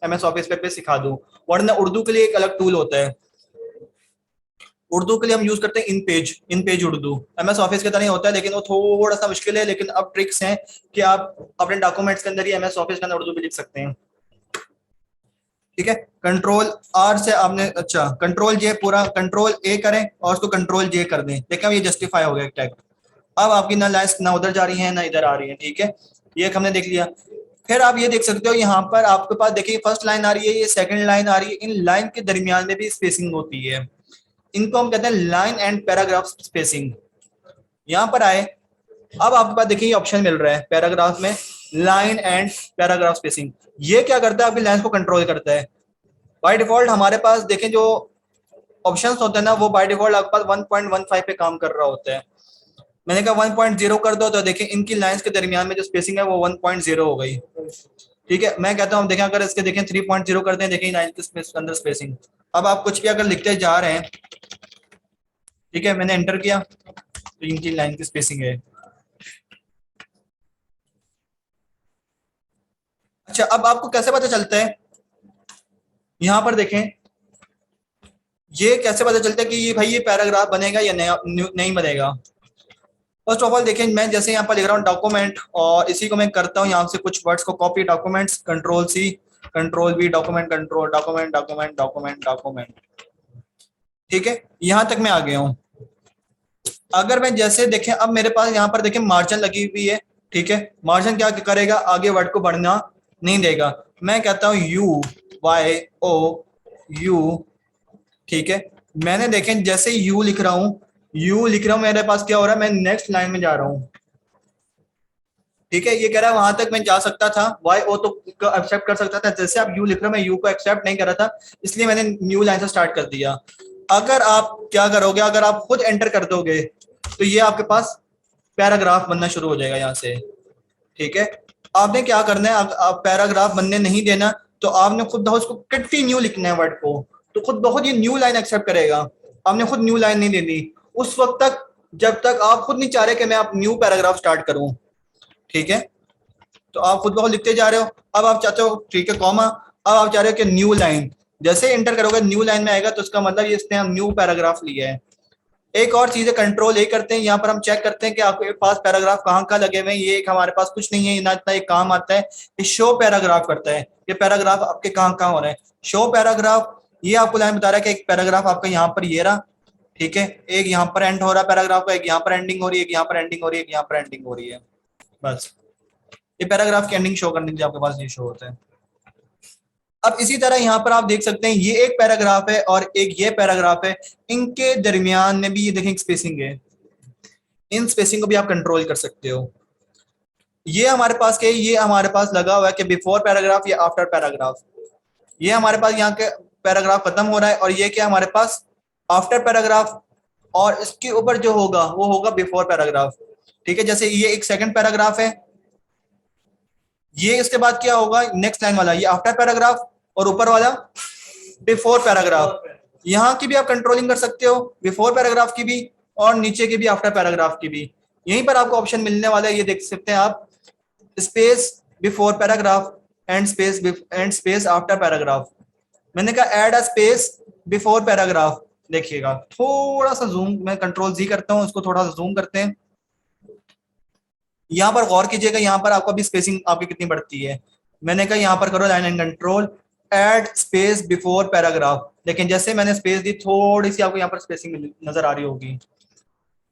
Speaker 1: MS ऑफिस पे सिखा दूं, वरना उर्दू के लिए एक अलग टूल होता है। उर्दू के लिए हम यूज करते हैं इन पेज उर्दू। MS ऑफिस के तरह नहीं होता है, लेकिन वो थोड़ा सा मुश्किल है। लेकिन अब ट्रिक्स हैं कि आप अपने डॉक्यूमेंट्स के अंदर ही MS ऑफिस के अंदर उर्दू भी लिख सकते हैं, ठीक है। कंट्रोल आर से आपने, अच्छा कंट्रोल जे, पूरा कंट्रोल ए करें और उसको कंट्रोल जे कर दें। देखिए ये जस्टिफाई हो गया टेक्स्ट। अब आपकी ना लाइन्स ना उधर जा रही है ना इधर आ रही है, ठीक है। ये हमने देख लिया। फिर आप ये देख सकते हो यहाँ पर आपके पास देखिए फर्स्ट लाइन आ रही है, ये सेकंड लाइन आ रही है। इन लाइन के दरमियान में भी स्पेसिंग होती है, इनको हम कहते हैं लाइन एंड पैराग्राफ स्पेसिंग। यहाँ पर आए, अब आपके पास देखिए ऑप्शन मिल रहा है पैराग्राफ में लाइन एंड पैराग्राफ स्पेसिंग। ये क्या करता है, आपकी लाइंस को कंट्रोल करता है। बाय डिफॉल्ट हमारे पास देखें जो ऑप्शंस होते हैं ना, वो बाय डिफॉल्ट आपके पास 1.15 पे काम कर रहा होता है। मैंने कहा 1.0 कर दो, तो देखें इनकी लाइंस के दरमियान में जो स्पेसिंग है वो 1.0 हो गई। ठीक है, मैं कहता हूँ देखें अगर इसके देखें 3.0 कर दें, देखें लाइन के अंदर स्पेसिंग। अब आप कुछ भी अगर लिखते जा रहे हैं, ठीक है, मैंने एंटर किया तो इनकी लाइन की स्पेसिंग है। अच्छा, अब आपको कैसे पता चलता है, यहां पर देखें ये कैसे पता चलता है कि ये भाई ये पैराग्राफ बनेगा या नहीं बनेगा। फर्स्ट ऑफ ऑल देखें, मैं जैसे यहाँ पर लिख रहा हूँ डॉक्यूमेंट, और इसी को मैं करता हूँ यहाँ से कुछ वर्ड्स को copy, documents, control C, control V, document, control, document, document, document, document. ठीक है, यहां तक मैं आ गया हूँ। अगर मैं जैसे देखें, अब मेरे पास यहाँ पर देखें मार्जिन लगी हुई है। ठीक है, मार्जिन क्या करेगा, आगे वर्ड को बढ़ना नहीं देगा। मैं कहता हूँ यू वाई ओ यू। ठीक है, मैंने देखें जैसे यू लिख रहा हूँ, यू लिख रहा हूँ, मेरे पास क्या हो रहा है, मैं नेक्स्ट लाइन में जा रहा हूँ। ठीक है, ये कह रहा है वहां तक मैं जा सकता था, वाई ओ तो एक्सेप्ट कर सकता था, जैसे आप यू लिख रहे हो मैं यू को एक्सेप्ट नहीं कर रहा था, इसलिए मैंने न्यू लाइन से स्टार्ट कर दिया। अगर आप क्या करोगे, अगर आप खुद एंटर कर दोगे तो ये आपके पास पैराग्राफ बनना शुरू हो जाएगा यहाँ से। ठीक है, आपने क्या करना है, आप पैराग्राफ बनने नहीं देना, तो आपने खुद बहुत उसको कंटिन्यू लिखना है वर्ड को, तो खुद बहुत ये न्यू लाइन एक्सेप्ट करेगा। आपने खुद न्यू लाइन नहीं देनी उस वक्त तक जब तक आप खुद नहीं चाह रहे कि मैं आप न्यू पैराग्राफ स्टार्ट करूं। ठीक है, तो आप खुद बहुत लिखते जा रहे हो, अब आप चाहते हो, ठीक है, कॉमा, अब आप चाह रहे हो कि न्यू लाइन, जैसे एंटर करोगे न्यू लाइन में आएगा, तो उसका मतलब ये इसने हम न्यू पैराग्राफ लिया है। एक और चीज है, कंट्रोल ए करते हैं, यहाँ पर हम चेक करते हैं कि आपके पास पैराग्राफ कहाँ कहाँ लगे हुए हैं। ये एक हमारे पास कुछ नहीं है, ना इतना एक काम आता है, ये शो पैराग्राफ करता है, ये पैराग्राफ आपके कहाँ कहाँ हो रहे हैं। शो पैराग्राफ ये आपको लाइन बता रहा है कि एक पैराग्राफ आपका यहाँ पर ये रहा। ठीक है, एक यहाँ पर एंड हो रहा है पैराग्राफ का, एक यहाँ पर एंडिंग हो रही है, एक यहाँ पर एंडिंग हो रही है, एक यहाँ पर एंडिंग हो रही है। बस ये पैराग्राफ की एंडिंग शो करने के लिए आपके पास ये शो होता है। अब इसी तरह यहाँ पर आप देख सकते हैं ये एक पैराग्राफ है और एक ये पैराग्राफ है, इनके दरमियान में भी ये देखें स्पेसिंग है, इन स्पेसिंग को भी आप कंट्रोल कर सकते हो। ये हमारे पास क्या है, ये हमारे पास लगा हुआ है कि बिफोर पैराग्राफ या आफ्टर पैराग्राफ। ये हमारे पास यहाँ के पैराग्राफ खत्म हो रहा है, और ये क्या हमारे पास आफ्टर पैराग्राफ, और इसके ऊपर जो होगा वो होगा बिफोर पैराग्राफ। ठीक है, जैसे ये एक सेकंड पैराग्राफ है, ये इसके बाद क्या होगा, नेक्स्ट लाइन वाला ये आफ्टर पैराग्राफ, और ऊपर वाला बिफोर पैराग्राफ। यहाँ की भी आप कंट्रोलिंग कर सकते हो, बिफोर पैराग्राफ की भी और नीचे की भी आफ्टर पैराग्राफ की भी। यहीं पर आपको ऑप्शन मिलने वाला है, ये देख सकते हैं आप, space before paragraph and space after paragraph. मैंने कहा add a space before paragraph. देखिएगा थोड़ा सा जूम, मैं कंट्रोल जी करता हूँ, उसको थोड़ा सा जूम करते हैं। यहाँ पर गौर कीजिएगा, यहाँ पर आपको अभी स्पेसिंग आपकी कितनी बढ़ती है। मैंने कहा यहाँ पर करो line and control, add space before paragraph. लेकिन जैसे मैंने स्पेस दी, थोड़ी सी आपको यहाँ पर स्पेसिंग नजर आ रही होगी।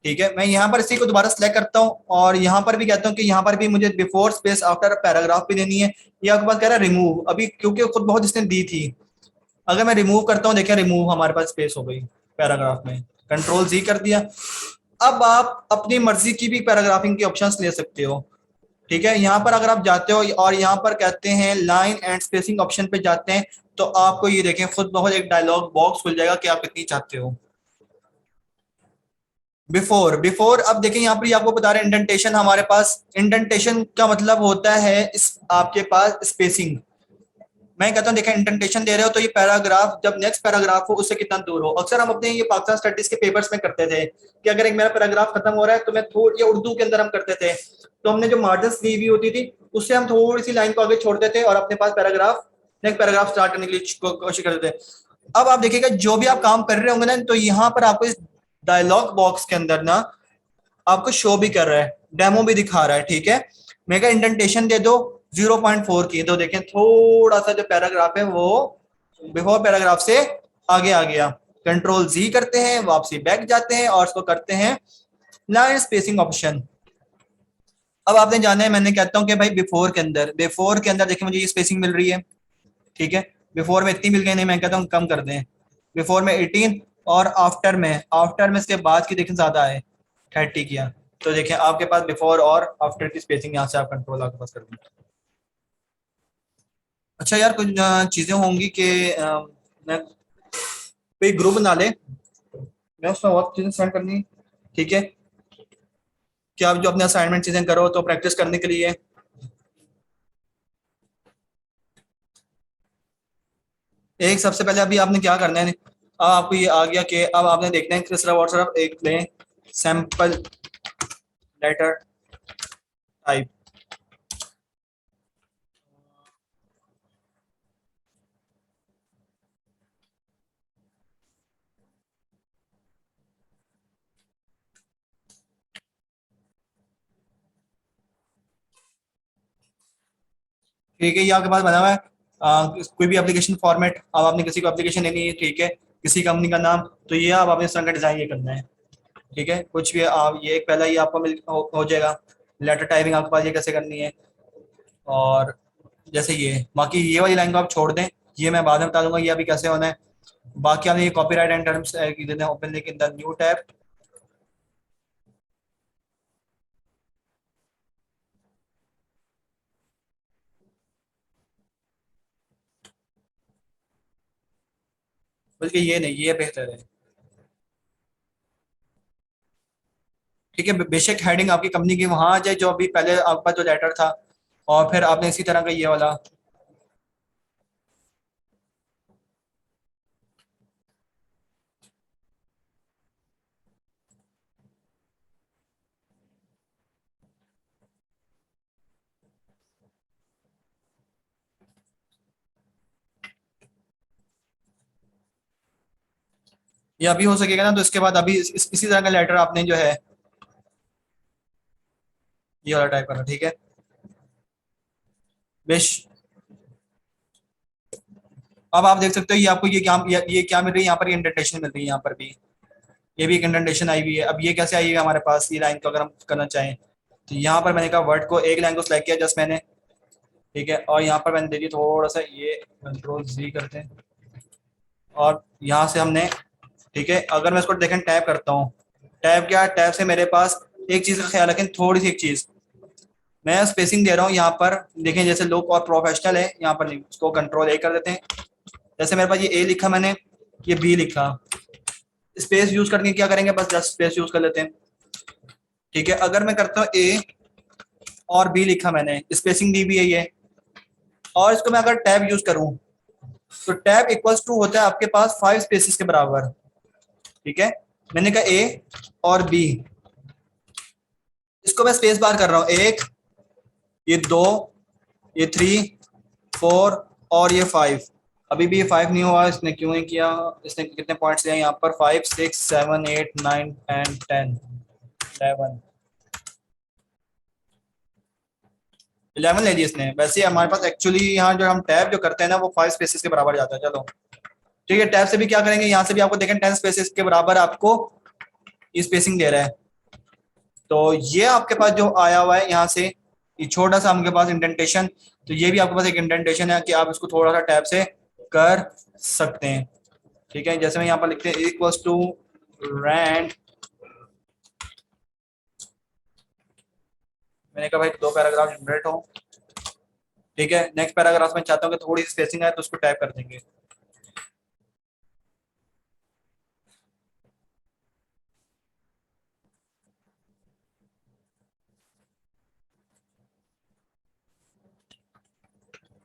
Speaker 1: ठीक है, मैं यहाँ पर इसी को दोबारा सेलेक्ट करता हूँ, और यहाँ पर भी कहता हूँ कि यहाँ पर भी मुझे बिफोर स्पेस आफ्टर पैराग्राफ भी देनी है। ये आपके पास कह रहा है रिमूव, अभी क्योंकि खुद बहुत इसने दी थी। अगर मैं रिमूव करता हूँ, देखिए रिमूव हमारे पास स्पेस हो गई पैराग्राफ में, कंट्रोल जी कर दिया। अब आप अपनी मर्जी की भी पैराग्राफिंग की ऑप्शंस ले सकते हो। ठीक है, यहाँ पर अगर आप जाते हो और यहाँ पर कहते हैं लाइन एंड स्पेसिंग ऑप्शन पे जाते हैं, तो आपको ये देखें खुद बहुत एक डायलॉग बॉक्स खुल जाएगा कि आप कितनी चाहते हो। बिफोर बिफोर अब देखें यहाँ पर आपको बता रहे हैं इंडेंटेशन, हमारे पास इंडेंटेशन का मतलब होता है इस आपके पास स्पेसिंग। मैं कहता हूँ देखें इंडेंटेशन दे रहे हो तो ये पैराग्राफ जब नेक्स्ट पैराग्राफ हो उससे कितना दूर हो। अक्सर हम अपने ये पाकिस्तान स्टडीज के पेपर्स में करते थे कि अगर एक मेरा पैराग्राफ खत्म हो रहा है तो मैं थोड़ी, या उर्दू के अंदर हम करते थे, तो हमने जो मार्जिन दी हुई होती थी उससे हम थोड़ी सी लाइन को आगे छोड़ते थे और अपने पास पैराग्राफ नेक्स्ट पैराग्राफ स्टार्ट करने के लिए कोशिश करते थे। अब आप देखिएगा जो भी आप काम कर रहे होंगे ना, तो यहाँ पर आपको इस डायलॉग बॉक्स के अंदर ना आपको शो भी कर रहा है, डेमो भी दिखा रहा है। ठीक है, मेगा इंडेंटेशन दे दो 0.4 की, तो देखें थोड़ा सा जो पैराग्राफ है वो बिफोर पैराग्राफ से आगे आ गया। कंट्रोल जी करते हैं, वापसी बैक जाते हैं और उसको करते हैं लाइन स्पेसिंग ऑप्शन। अब आपने जाना है, मैंने कहता हूं कि भाई बिफोर के अंदर देखिए मुझे ये स्पेसिंग मिल रही है। ठीक है, बिफोर में इतनी मिल गई नहीं, मैं कहता हूँ कम कर दें, बिफोर में 18, और आफ्टर में इसके बाद की देखें ज्यादा है 30 किया, तो देखिए आपके पास बिफोर और आफ्टर की स्पेसिंग यहाँ से आप कंट्रोल आपके पास कर देंगे। अच्छा यार कुछ चीजें होंगी कि मैं कोई ग्रुप बना ले, मैं उसमें बहुत चीजें सेंड करनी, ठीक है? कि आप जो अपने असाइनमेंट चीजें करो तो प्रैक्टिस करने के लिए। एक सबसे पहले अभी आपने क्या करना है, अब आपको ये आ गया कि अब आपने देखना है कि सिर्फ और सिर्फ एक लें सैंपल लेटर टाइप। ठीक है, ये आपके पास बना हुआ है कोई भी एप्लीकेशन फॉर्मेट। अब आपने किसी को एप्लीकेशन देनी है, ठीक है, किसी कंपनी का नाम, तो ये आप अपने इस तरह का डिजाइन ये करना है, ठीक है? कुछ भी आप ये एक पहला ये आपको हो जाएगा। लेटर टाइपिंग आपके पास ये कैसे करनी है, और जैसे ये बाकी ये वाली लाइन को आप छोड़ दें, ये मैं बाद में बता दूंगा ये अभी कैसे होना है। बाकी आपने ये कॉपीराइट एंड टर्म्स देते हैं open link in the new tab. बल्कि ये नहीं, ये बेहतर है, ठीक है? बेशक हेडिंग आपकी कंपनी की वहां आ जाए जो अभी पहले आपका जो लेटर था, और फिर आपने इसी तरह का ये वाला, ये अभी हो सकेगा ना, तो इसके बाद अभी इसी तरह का लेटर आपने जो है ये वाला टाइप करना, ठीक है? बेश अब आप देख सकते हो ये आपको ये क्या मिल रही है, यहाँ पर इंडेंटेशन मिल रही है, यहाँ पर भी ये भी एक इंडेंटेशन आई हुई है। अब ये कैसे आई हुई है हमारे पास, ये लाइन को अगर हम करना चाहें, तो यहाँ पर मैंने कहा वर्ड को एक लाइन को सिलेक्ट किया जस्ट मैंने, ठीक है, और यहाँ पर मैंने दे दिया थोड़ा सा ये कंट्रोल जी करते हैं, और यहाँ से हमने, ठीक है, अगर मैं इसको देखें टैप करता हूँ, टैप क्या, टैप से मेरे पास एक चीज का ख्याल रखें, थोड़ी सी एक चीज मैं स्पेसिंग दे रहा हूँ यहाँ पर, देखें जैसे लोग और प्रोफेशनल है यहाँ पर नहीं, उसको कंट्रोल ए कर देते हैं। जैसे मेरे पास ये ए लिखा मैंने, ये बी लिखा, स्पेस यूज करके क्या करेंगे, बस जस्ट स्पेस यूज कर लेते हैं, ठीक है? अगर मैं करता हूँ ए और बी लिखा मैंने, स्पेसिंग दी भी है ये, और इसको मैं अगर टैब यूज करूं, तो टैब इक्वल्स टू होता है आपके पास 5 स्पेसिस के बराबर, ठीक है? मैंने कहा ए और बी, इसको मैं स्पेस बार कर रहा हूं, एक, ये दो, ये 3, 4 और ये 5। अभी भी ये 5 नहीं हुआ, इसने क्यों नहीं किया? इसने कितने पॉइंट्स लिए यहाँ पर, 5 6 7 8 9 एंड 10 11 11 ले लिया इसने। वैसे हमारे पास एक्चुअली यहाँ जो हम टैब जो करते हैं ना, वो 5 स्पेसिस के बराबर जाता है। चलो ठीक है, टैब से भी क्या करेंगे, यहाँ से भी आपको देखें 10 स्पेसिस के बराबर आपको स्पेसिंग दे रहा है। तो ये आपके पास जो आया हुआ है यहाँ से, ये छोटा सा आपके पास इंडेंटेशन, तो ये भी आपके पास एक इंडेंटेशन है कि आप इसको थोड़ा सा टैब से कर सकते हैं, ठीक है? जैसे मैं यहाँ पर लिखते हैं इक्वल्स टू रैंड, मैंने कहा भाई 2 पैराग्राफ जनरेट हो, ठीक है? नेक्स्ट पैराग्राफ में चाहता हूँ कि थोड़ी सी स्पेसिंग है, तो उसको टाइप कर देंगे।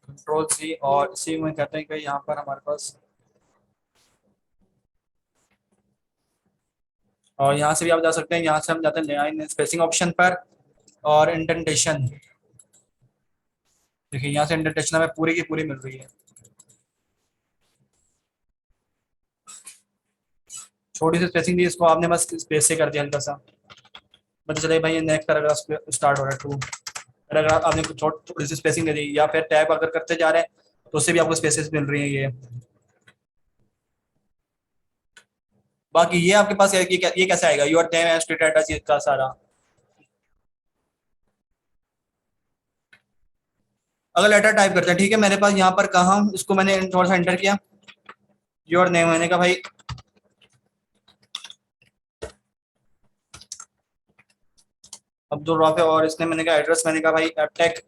Speaker 1: कंट्रोल सी, और इसी में कहते हैं कि यहाँ पर हमारे पास, और यहाँ से भी आप जा सकते हैं, यहाँ से हम जाते हैं लाइन स्पेसिंग ऑप्शन पर, और इंडेंटेशन, देखिए यहाँ से इंडेंटेशन हमें पूरी की पूरी मिल रही है। छोटी सी स्पेसिंग दी, इसको आपने बस स्पेस से कर दिया हल्का सा, पता चले भाई ये नेक्स्ट पैराग्राफ स्टार्ट हो रहा है, टू पैराग्राफ आपने कुछ थोड़ी सी स्पेसिंग दे दी, या फिर टैब अगर करते जा रहे हैं तो उससे भी आपको स्पेसेस मिल रही है ये। बाकी ये आपके पास है कि ये कैसे आएगा, your name and street address, इसका सारा अगर लेटर टाइप करते हैं, ठीक है, मेरे पास यहाँ पर कहा, इसको मैंने थोड़ा सा एंटर किया, योर नेम, मैंने कहा भाई अब्दुल राफे, और इसने मैंने कहा एड्रेस, मैंने कहा भाई टेक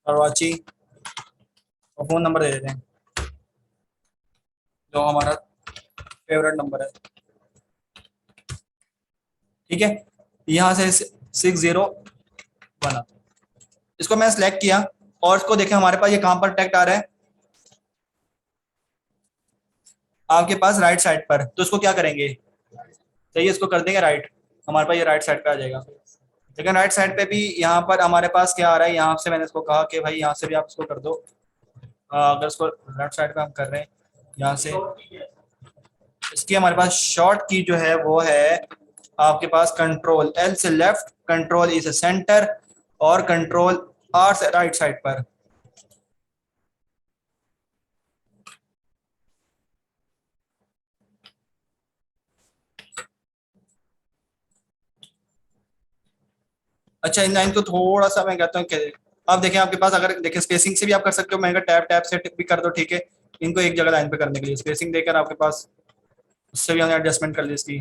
Speaker 1: कराची, और फोन नंबर दे देते हैं जो हमारा फेवरेट नंबर है, ठीक है। यहाँ से 601, इसको मैंने सेलेक्ट किया, और इसको देखें हमारे पास ये कहाँ पर टेक्स्ट आ रहा है, आपके पास राइट साइड पर। तो इसको क्या करेंगे, चाहिए इसको कर देंगे राइट, हमारे पास ये राइट साइड पे आ जाएगा। लेकिन राइट साइड पे भी यहाँ पर हमारे पास क्या आ रहा है, यहाँ से मैंने इसको कहा कि भाई यहाँ से भी आप इसको कर दो। अगर इसको लेफ्ट साइड पे हम कर रहे हैं यहाँ से, इसकी हमारे पास शॉर्ट की जो है वो है आपके पास कंट्रोल एल से लेफ्ट, कंट्रोल ई से सेंटर, और कंट्रोल आर से राइट साइड पर। अच्छा, इन लाइन को थोड़ा सा मैं कहता हूँ कि आप देखें आपके पास, अगर देखें स्पेसिंग से भी आप कर सकते हो, मैं टैब टैब से भी कर दो, ठीक है। इनको एक जगह लाइन पे करने के लिए स्पेसिंग देकर आपके पास, उससे भी हमने एडजस्टमेंट कर ली इसकी।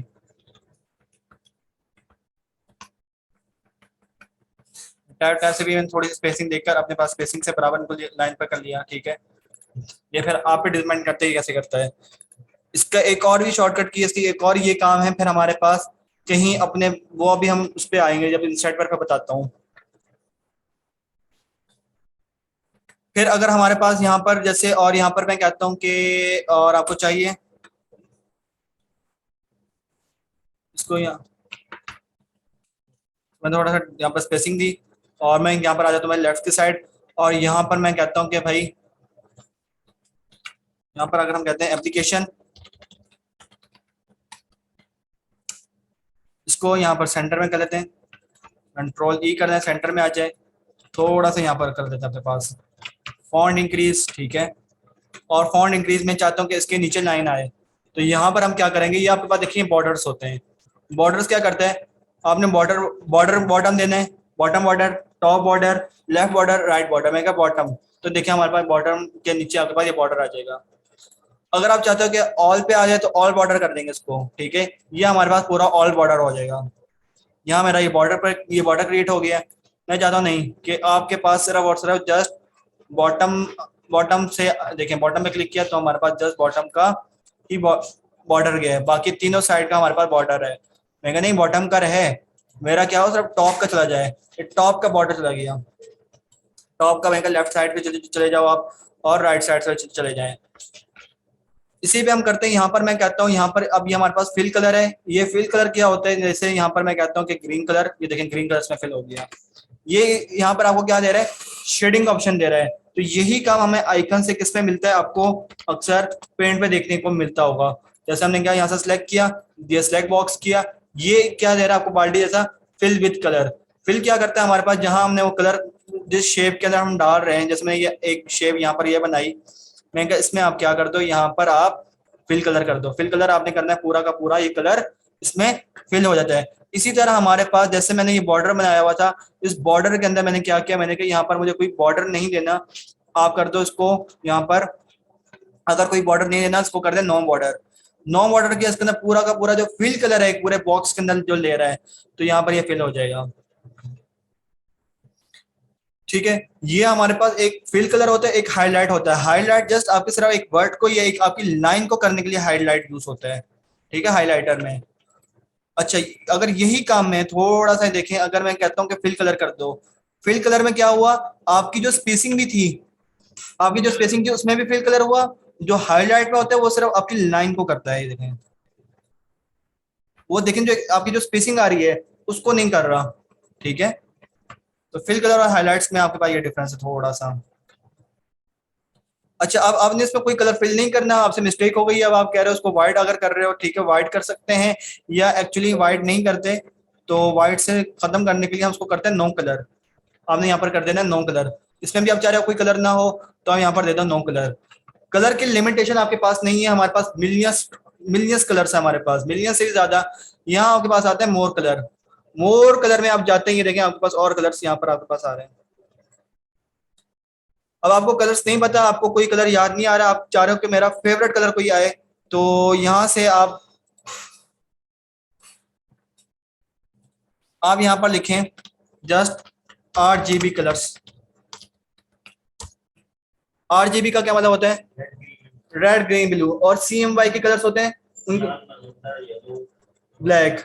Speaker 1: टैब टैब से भी मैंने थोड़ी सी स्पेसिंग देकर अपने पास स्पेसिंग से बराबर इनको लाइन पर कर लिया, ठीक है। ये फिर आप पे डिपेंड करते ही कैसे करता है। इसका एक और भी शॉर्टकट की इसकी एक और ये काम है फिर हमारे पास, कहीं अपने वो अभी हम उस पर आएंगे जब इंस्टेंट पर बताता हूँ। फिर अगर हमारे पास यहाँ पर जैसे, और यहाँ पर मैं कहता हूँ कि और आपको चाहिए इसको, यहाँ मैं थोड़ा सा यहाँ पर स्पेसिंग दी, और मैं यहाँ पर आ जाता हूँ मैं लेफ्ट की साइड, और यहाँ पर मैं कहता हूँ कि भाई यहाँ पर अगर हम कहते हैं एप्लीकेशन, इसको यहाँ पर सेंटर में कर लेते हैं, कंट्रोल ई कर दें सेंटर में आ जाए, थोड़ा सा यहाँ पर कर देते हैं अपने पास फॉन्ट इंक्रीज, ठीक है। और फॉन्ट इंक्रीज में चाहता हूँ कि इसके नीचे लाइन आए। तो यहाँ पर हम क्या करेंगे, ये आपके पास देखिए बॉर्डर्स होते हैं। बॉर्डर्स क्या करते हैं, आपने बॉर्डर बॉर्डर बॉटम देना है, bottom border, top border, left border, right border, मैं क्या बॉटम। तो देखिए हमारे पास बॉटम के नीचे आपके पास ये बॉर्डर आ जाएगा। अगर आप चाहते हो कि ऑल पे आ जाए तो ऑल बॉर्डर कर देंगे इसको, ठीक है। ये हमारे पास पूरा ऑल बॉर्डर हो जाएगा। यहाँ मेरा ये बॉर्डर पर ये बॉर्डर क्रिएट हो गया है। मैं चाहता हूँ नहीं कि आपके पास सिर्फ और सिर्फ जस्ट बॉटम, बॉटम से देखें, बॉटम पे क्लिक किया तो हमारे पास जस्ट बॉटम का ही बॉर्डर गया है, बाकी तीनों साइड का हमारे पास बॉर्डर है। मैं कहा नहीं बॉटम का रहे, मेरा क्या हो सिर्फ टॉप का चला जाए, ये टॉप का बॉर्डर चला गया। टॉप का मैं लेफ्ट साइड पे चले जाओ आप, और राइट साइड से चले जाएं। इसी पे हम करते हैं। यहाँ पर मैं कहता हूँ यहाँ पर अब ये हमारे पास फिल कलर है। ये फिल कलर क्या होता है, जैसे यहाँ पर मैं कहता हूँ कि ग्रीन कलर, ये देखें ग्रीन कलर इसमें फिल हो गया। ये यहाँ पर आपको क्या दे रहा है, शेडिंग का ऑप्शन दे रहा है। तो यही काम हमें आइकन से किस पे मिलता है, आपको अक्सर पेंट पे देखने को मिलता होगा। जैसे हमने क्या यहाँ से सिलेक्ट किया, ये सिलेक्ट बॉक्स किया, ये क्या दे रहा है आपको बाल्टी जैसा, फिल विथ कलर। फिल क्या करता है हमारे पास, जहां हमने वो कलर जिस शेप के अंदर हम डाल रहे हैं, जैसे ये एक शेप यहाँ पर ये बनाई, मैं कहा इसमें आप क्या कर दो, यहाँ पर आप फिल कलर कर दो। फिल कलर आपने करना है पूरा का पूरा, ये कलर इसमें फिल हो जाता है। इसी तरह हमारे पास जैसे मैंने ये बॉर्डर बनाया हुआ था, इस बॉर्डर के अंदर मैंने क्या किया, मैंने कहा यहाँ पर मुझे कोई बॉर्डर नहीं देना, आप कर दो इसको यहाँ पर, अगर कोई बॉर्डर नहीं देना इसको कर दे नो बॉर्डर। नो बॉर्डर किया, इसके अंदर पूरा का पूरा जो फिल कलर है पूरे बॉक्स के अंदर जो ले रहा है, तो यहाँ पर ये फिल हो जाएगा, ठीक है। ये हमारे पास एक फिल कलर होता है, एक हाईलाइट होता है। हाईलाइट जस्ट आपके सिर्फ एक वर्ड को या एक आपकी लाइन को करने के लिए हाईलाइट यूज होता है, ठीक है, हाईलाइटर में। अच्छा, अगर यही काम में थोड़ा सा देखें, अगर मैं कहता हूँ कि फिल कलर कर दो, फिल कलर में क्या हुआ, आपकी जो स्पेसिंग भी थी, आपकी जो स्पेसिंग थी उसमें भी फिल कलर हुआ। जो हाईलाइट में होता है वो सिर्फ आपकी लाइन को करता है, ये देखें, वो देखें जो आपकी जो स्पेसिंग आ रही है उसको नहीं कर रहा, ठीक है। तो फिल कलर और हाईलाइट्स में आपके पास ये डिफरेंस है थोड़ा सा। अच्छा, अब आपने इसमें कोई कलर फिल नहीं करना, आपसे मिस्टेक हो गई, अब आप कह रहे हो उसको व्हाइट अगर कर रहे हो, ठीक है व्हाइट कर सकते हैं, या एक्चुअली व्हाइट नहीं करते तो व्हाइट से खत्म करने के लिए हम उसको करते हैं नो कलर। आपने यहाँ पर कर देना नो कलर। इसमें भी आप चाह रहे हो कोई कलर ना हो तो हम यहाँ पर दे दो नो कलर। कलर की लिमिटेशन आपके पास नहीं है, हमारे पास मिलियंस मिलियंस कलर्स है, हमारे पास मिलियंस से भी ज्यादा। यहाँ आपके पास आते हैं मोर कलर। मोर कलर में आप जाते हैं, ये देखें आपके पास और कलर्स यहाँ पर आपके पास आ रहे हैं। अब आपको कलर्स नहीं पता, आपको कोई कलर याद नहीं आ रहा, आप चाह रहे हो कि मेरा फेवरेट कलर कोई आए, तो यहाँ से आप आप यहाँ पर लिखें जस्ट RGB कलर्स। RGB का क्या मतलब होता है? Red green blue. और CMY के कलर्स होते हैं उनके ब्लैक।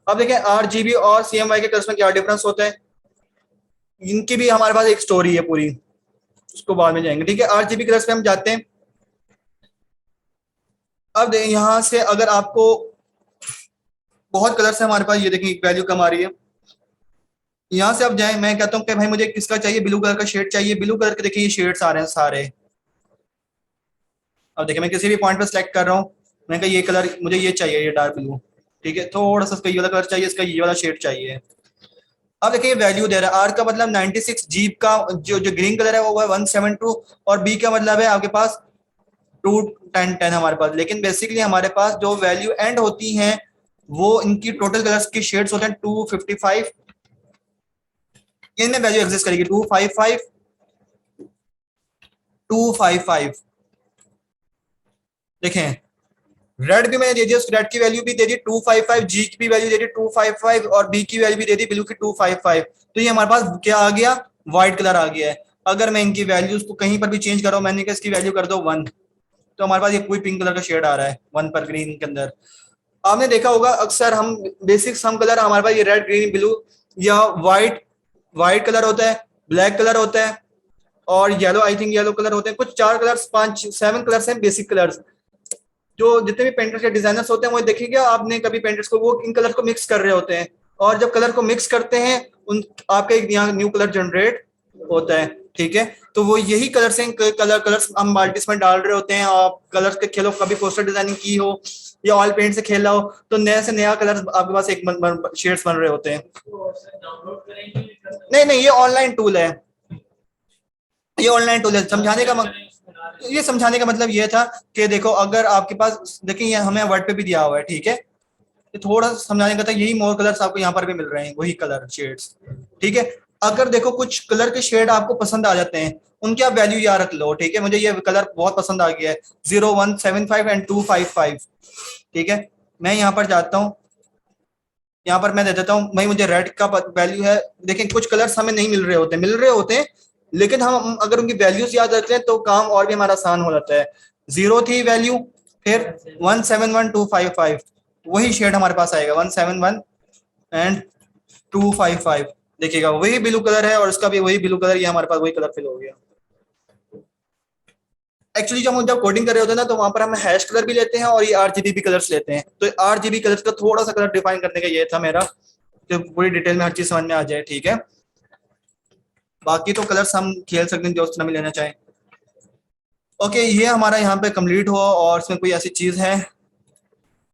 Speaker 1: अब देखें RGB और CMY के कलर्स में क्या डिफरेंस होता है, इनकी भी हमारे पास एक स्टोरी है पूरी, उसको बाद में जाएंगे। ठीक है, RGB कलर्स पे हम जाते हैं। अब यहां से अगर आपको बहुत कलर्स है हमारे पास, ये देखिए वैल्यू कम आ रही है, यहां से अब जाए, मैं कहता हूँ कि भाई मुझे किसका चाहिए, ब्लू कलर का शेड चाहिए। ब्लू कलर के देखिए ये शेड्स आ रहे हैं सारे। अब देखिए मैं किसी भी पॉइंट पर सिलेक्ट कर रहा हूँ, मैं कहा ये कलर मुझे ये चाहिए, ये डार्क ब्लू। ठीक है, थोड़ा सा इसका ये वाला कलर चाहिए, इसका ये वाला शेड चाहिए। अब देखिए वैल्यू दे रहा है, आर का मतलब 96 जी का जो जो ग्रीन कलर है वो है 172, और बी का मतलब है आपके पास 210 हमारे पास। लेकिन बेसिकली हमारे पास जो वैल्यू एंड होती हैं वो इनकी टोटल कलर्स की शेड्स होते हैं 255। इनमें वैल्यू एग्जिस्ट करेगी 255 255। देखें रेड भी मैंने दे दिया, रेड की वैल्यू भी दे दी 255, जी की भी वैल्यू दे दी 255, और बी की वैल्यू भी दे दी ब्लू की 255। तो ये हमारे पास क्या आ गया, व्हाइट कलर आ गया है। अगर मैं इनकी वैल्यूज को कहीं पर भी चेंज कर रहा हूँ, मैंने कहा इसकी वैल्यू कर दो 1, तो हमारे पास ये कोई पिंक कलर का शेड आ रहा है 1 पर ग्रीन के अंदर। आपने देखा होगा अक्सर हम बेसिक सम कलर हमारे पास ये रेड ग्रीन ब्लू या व्हाइट, व्हाइट कलर होता है, ब्लैक कलर होता है, और yellow, I think yellow colour होते हैं। कुछ 4 कलर्स 5 7 कलर्स हैं बेसिक कलर्स। जो जितने भी पेंटर्स या डिजाइनर्स होते हैं वो देखेंगे आपने कभी पेंटर्स को, वो इन कलर को मिक्स कर रहे होते हैं, और जब कलर को मिक्स करते हैं उन आपका एक यहाँ न्यू कलर जनरेट होता है। ठीक है, तो वो यही कलर्स हैं, कलर्स हम बाल्टिस में डाल रहे होते हैं। आप कलर्स के खेलो, कभी पोस्टर डिजाइनिंग की हो या ऑयल पेंट से खेला हो, तो नया से नया कलर आपके पास एक शेड्स बन रहे होते हैं।
Speaker 2: डाउनलोड करेंगे
Speaker 1: नहीं नहीं, ये ऑनलाइन टूल है, ये ऑनलाइन टूल है। समझाने का ये समझाने का मतलब ये था कि देखो अगर आपके पास, देखिए ये हमें वर्ड पे भी दिया हुआ है। ठीक है, तो थोड़ा सा समझाने का था, यही मोर कलर्स आपको यहाँ पर भी मिल रहे हैं, वही कलर शेड्स। ठीक है, अगर देखो कुछ कलर के शेड आपको पसंद आ जाते हैं, उनकी आप वैल्यू याद रख लो। ठीक है, मुझे ये कलर बहुत पसंद आ गया है 0175 एंड 255। ठीक है, मैं यहाँ पर जाता हूँ, यहाँ पर मैं दे देता हूँ भाई मुझे रेड का वैल्यू है। देखिए कुछ कलर्स हमें नहीं मिल रहे होते हैं, लेकिन हम अगर उनकी वैल्यूज याद रखते हैं तो काम और भी हमारा आसान हो जाता है। 0 थी वैल्यू, फिर 171255, वही शेड हमारे पास आएगा 171 एंड 255। देखिएगा वही ब्लू कलर है और इसका भी वही ब्लू कलर, ये हमारे पास वही कलर फिल हो गया। एक्चुअली जब हम कोडिंग कर रहे होते हैं ना, तो वहां पर हम हैश कलर भी लेते हैं और ये RGB कलर्स लेते हैं। तो RGB कलर्स का थोड़ा सा कलर डिफाइन करने का ये था मेरा, कि पूरी डिटेल में हर चीज समझ में आ जाए। ठीक है, बाकी तो कलर्स हम खेल सकते हैं जो उसमें लेना चाहें। ओके, ये हमारा यहाँ पे कंप्लीट हुआ, और इसमें कोई ऐसी चीज है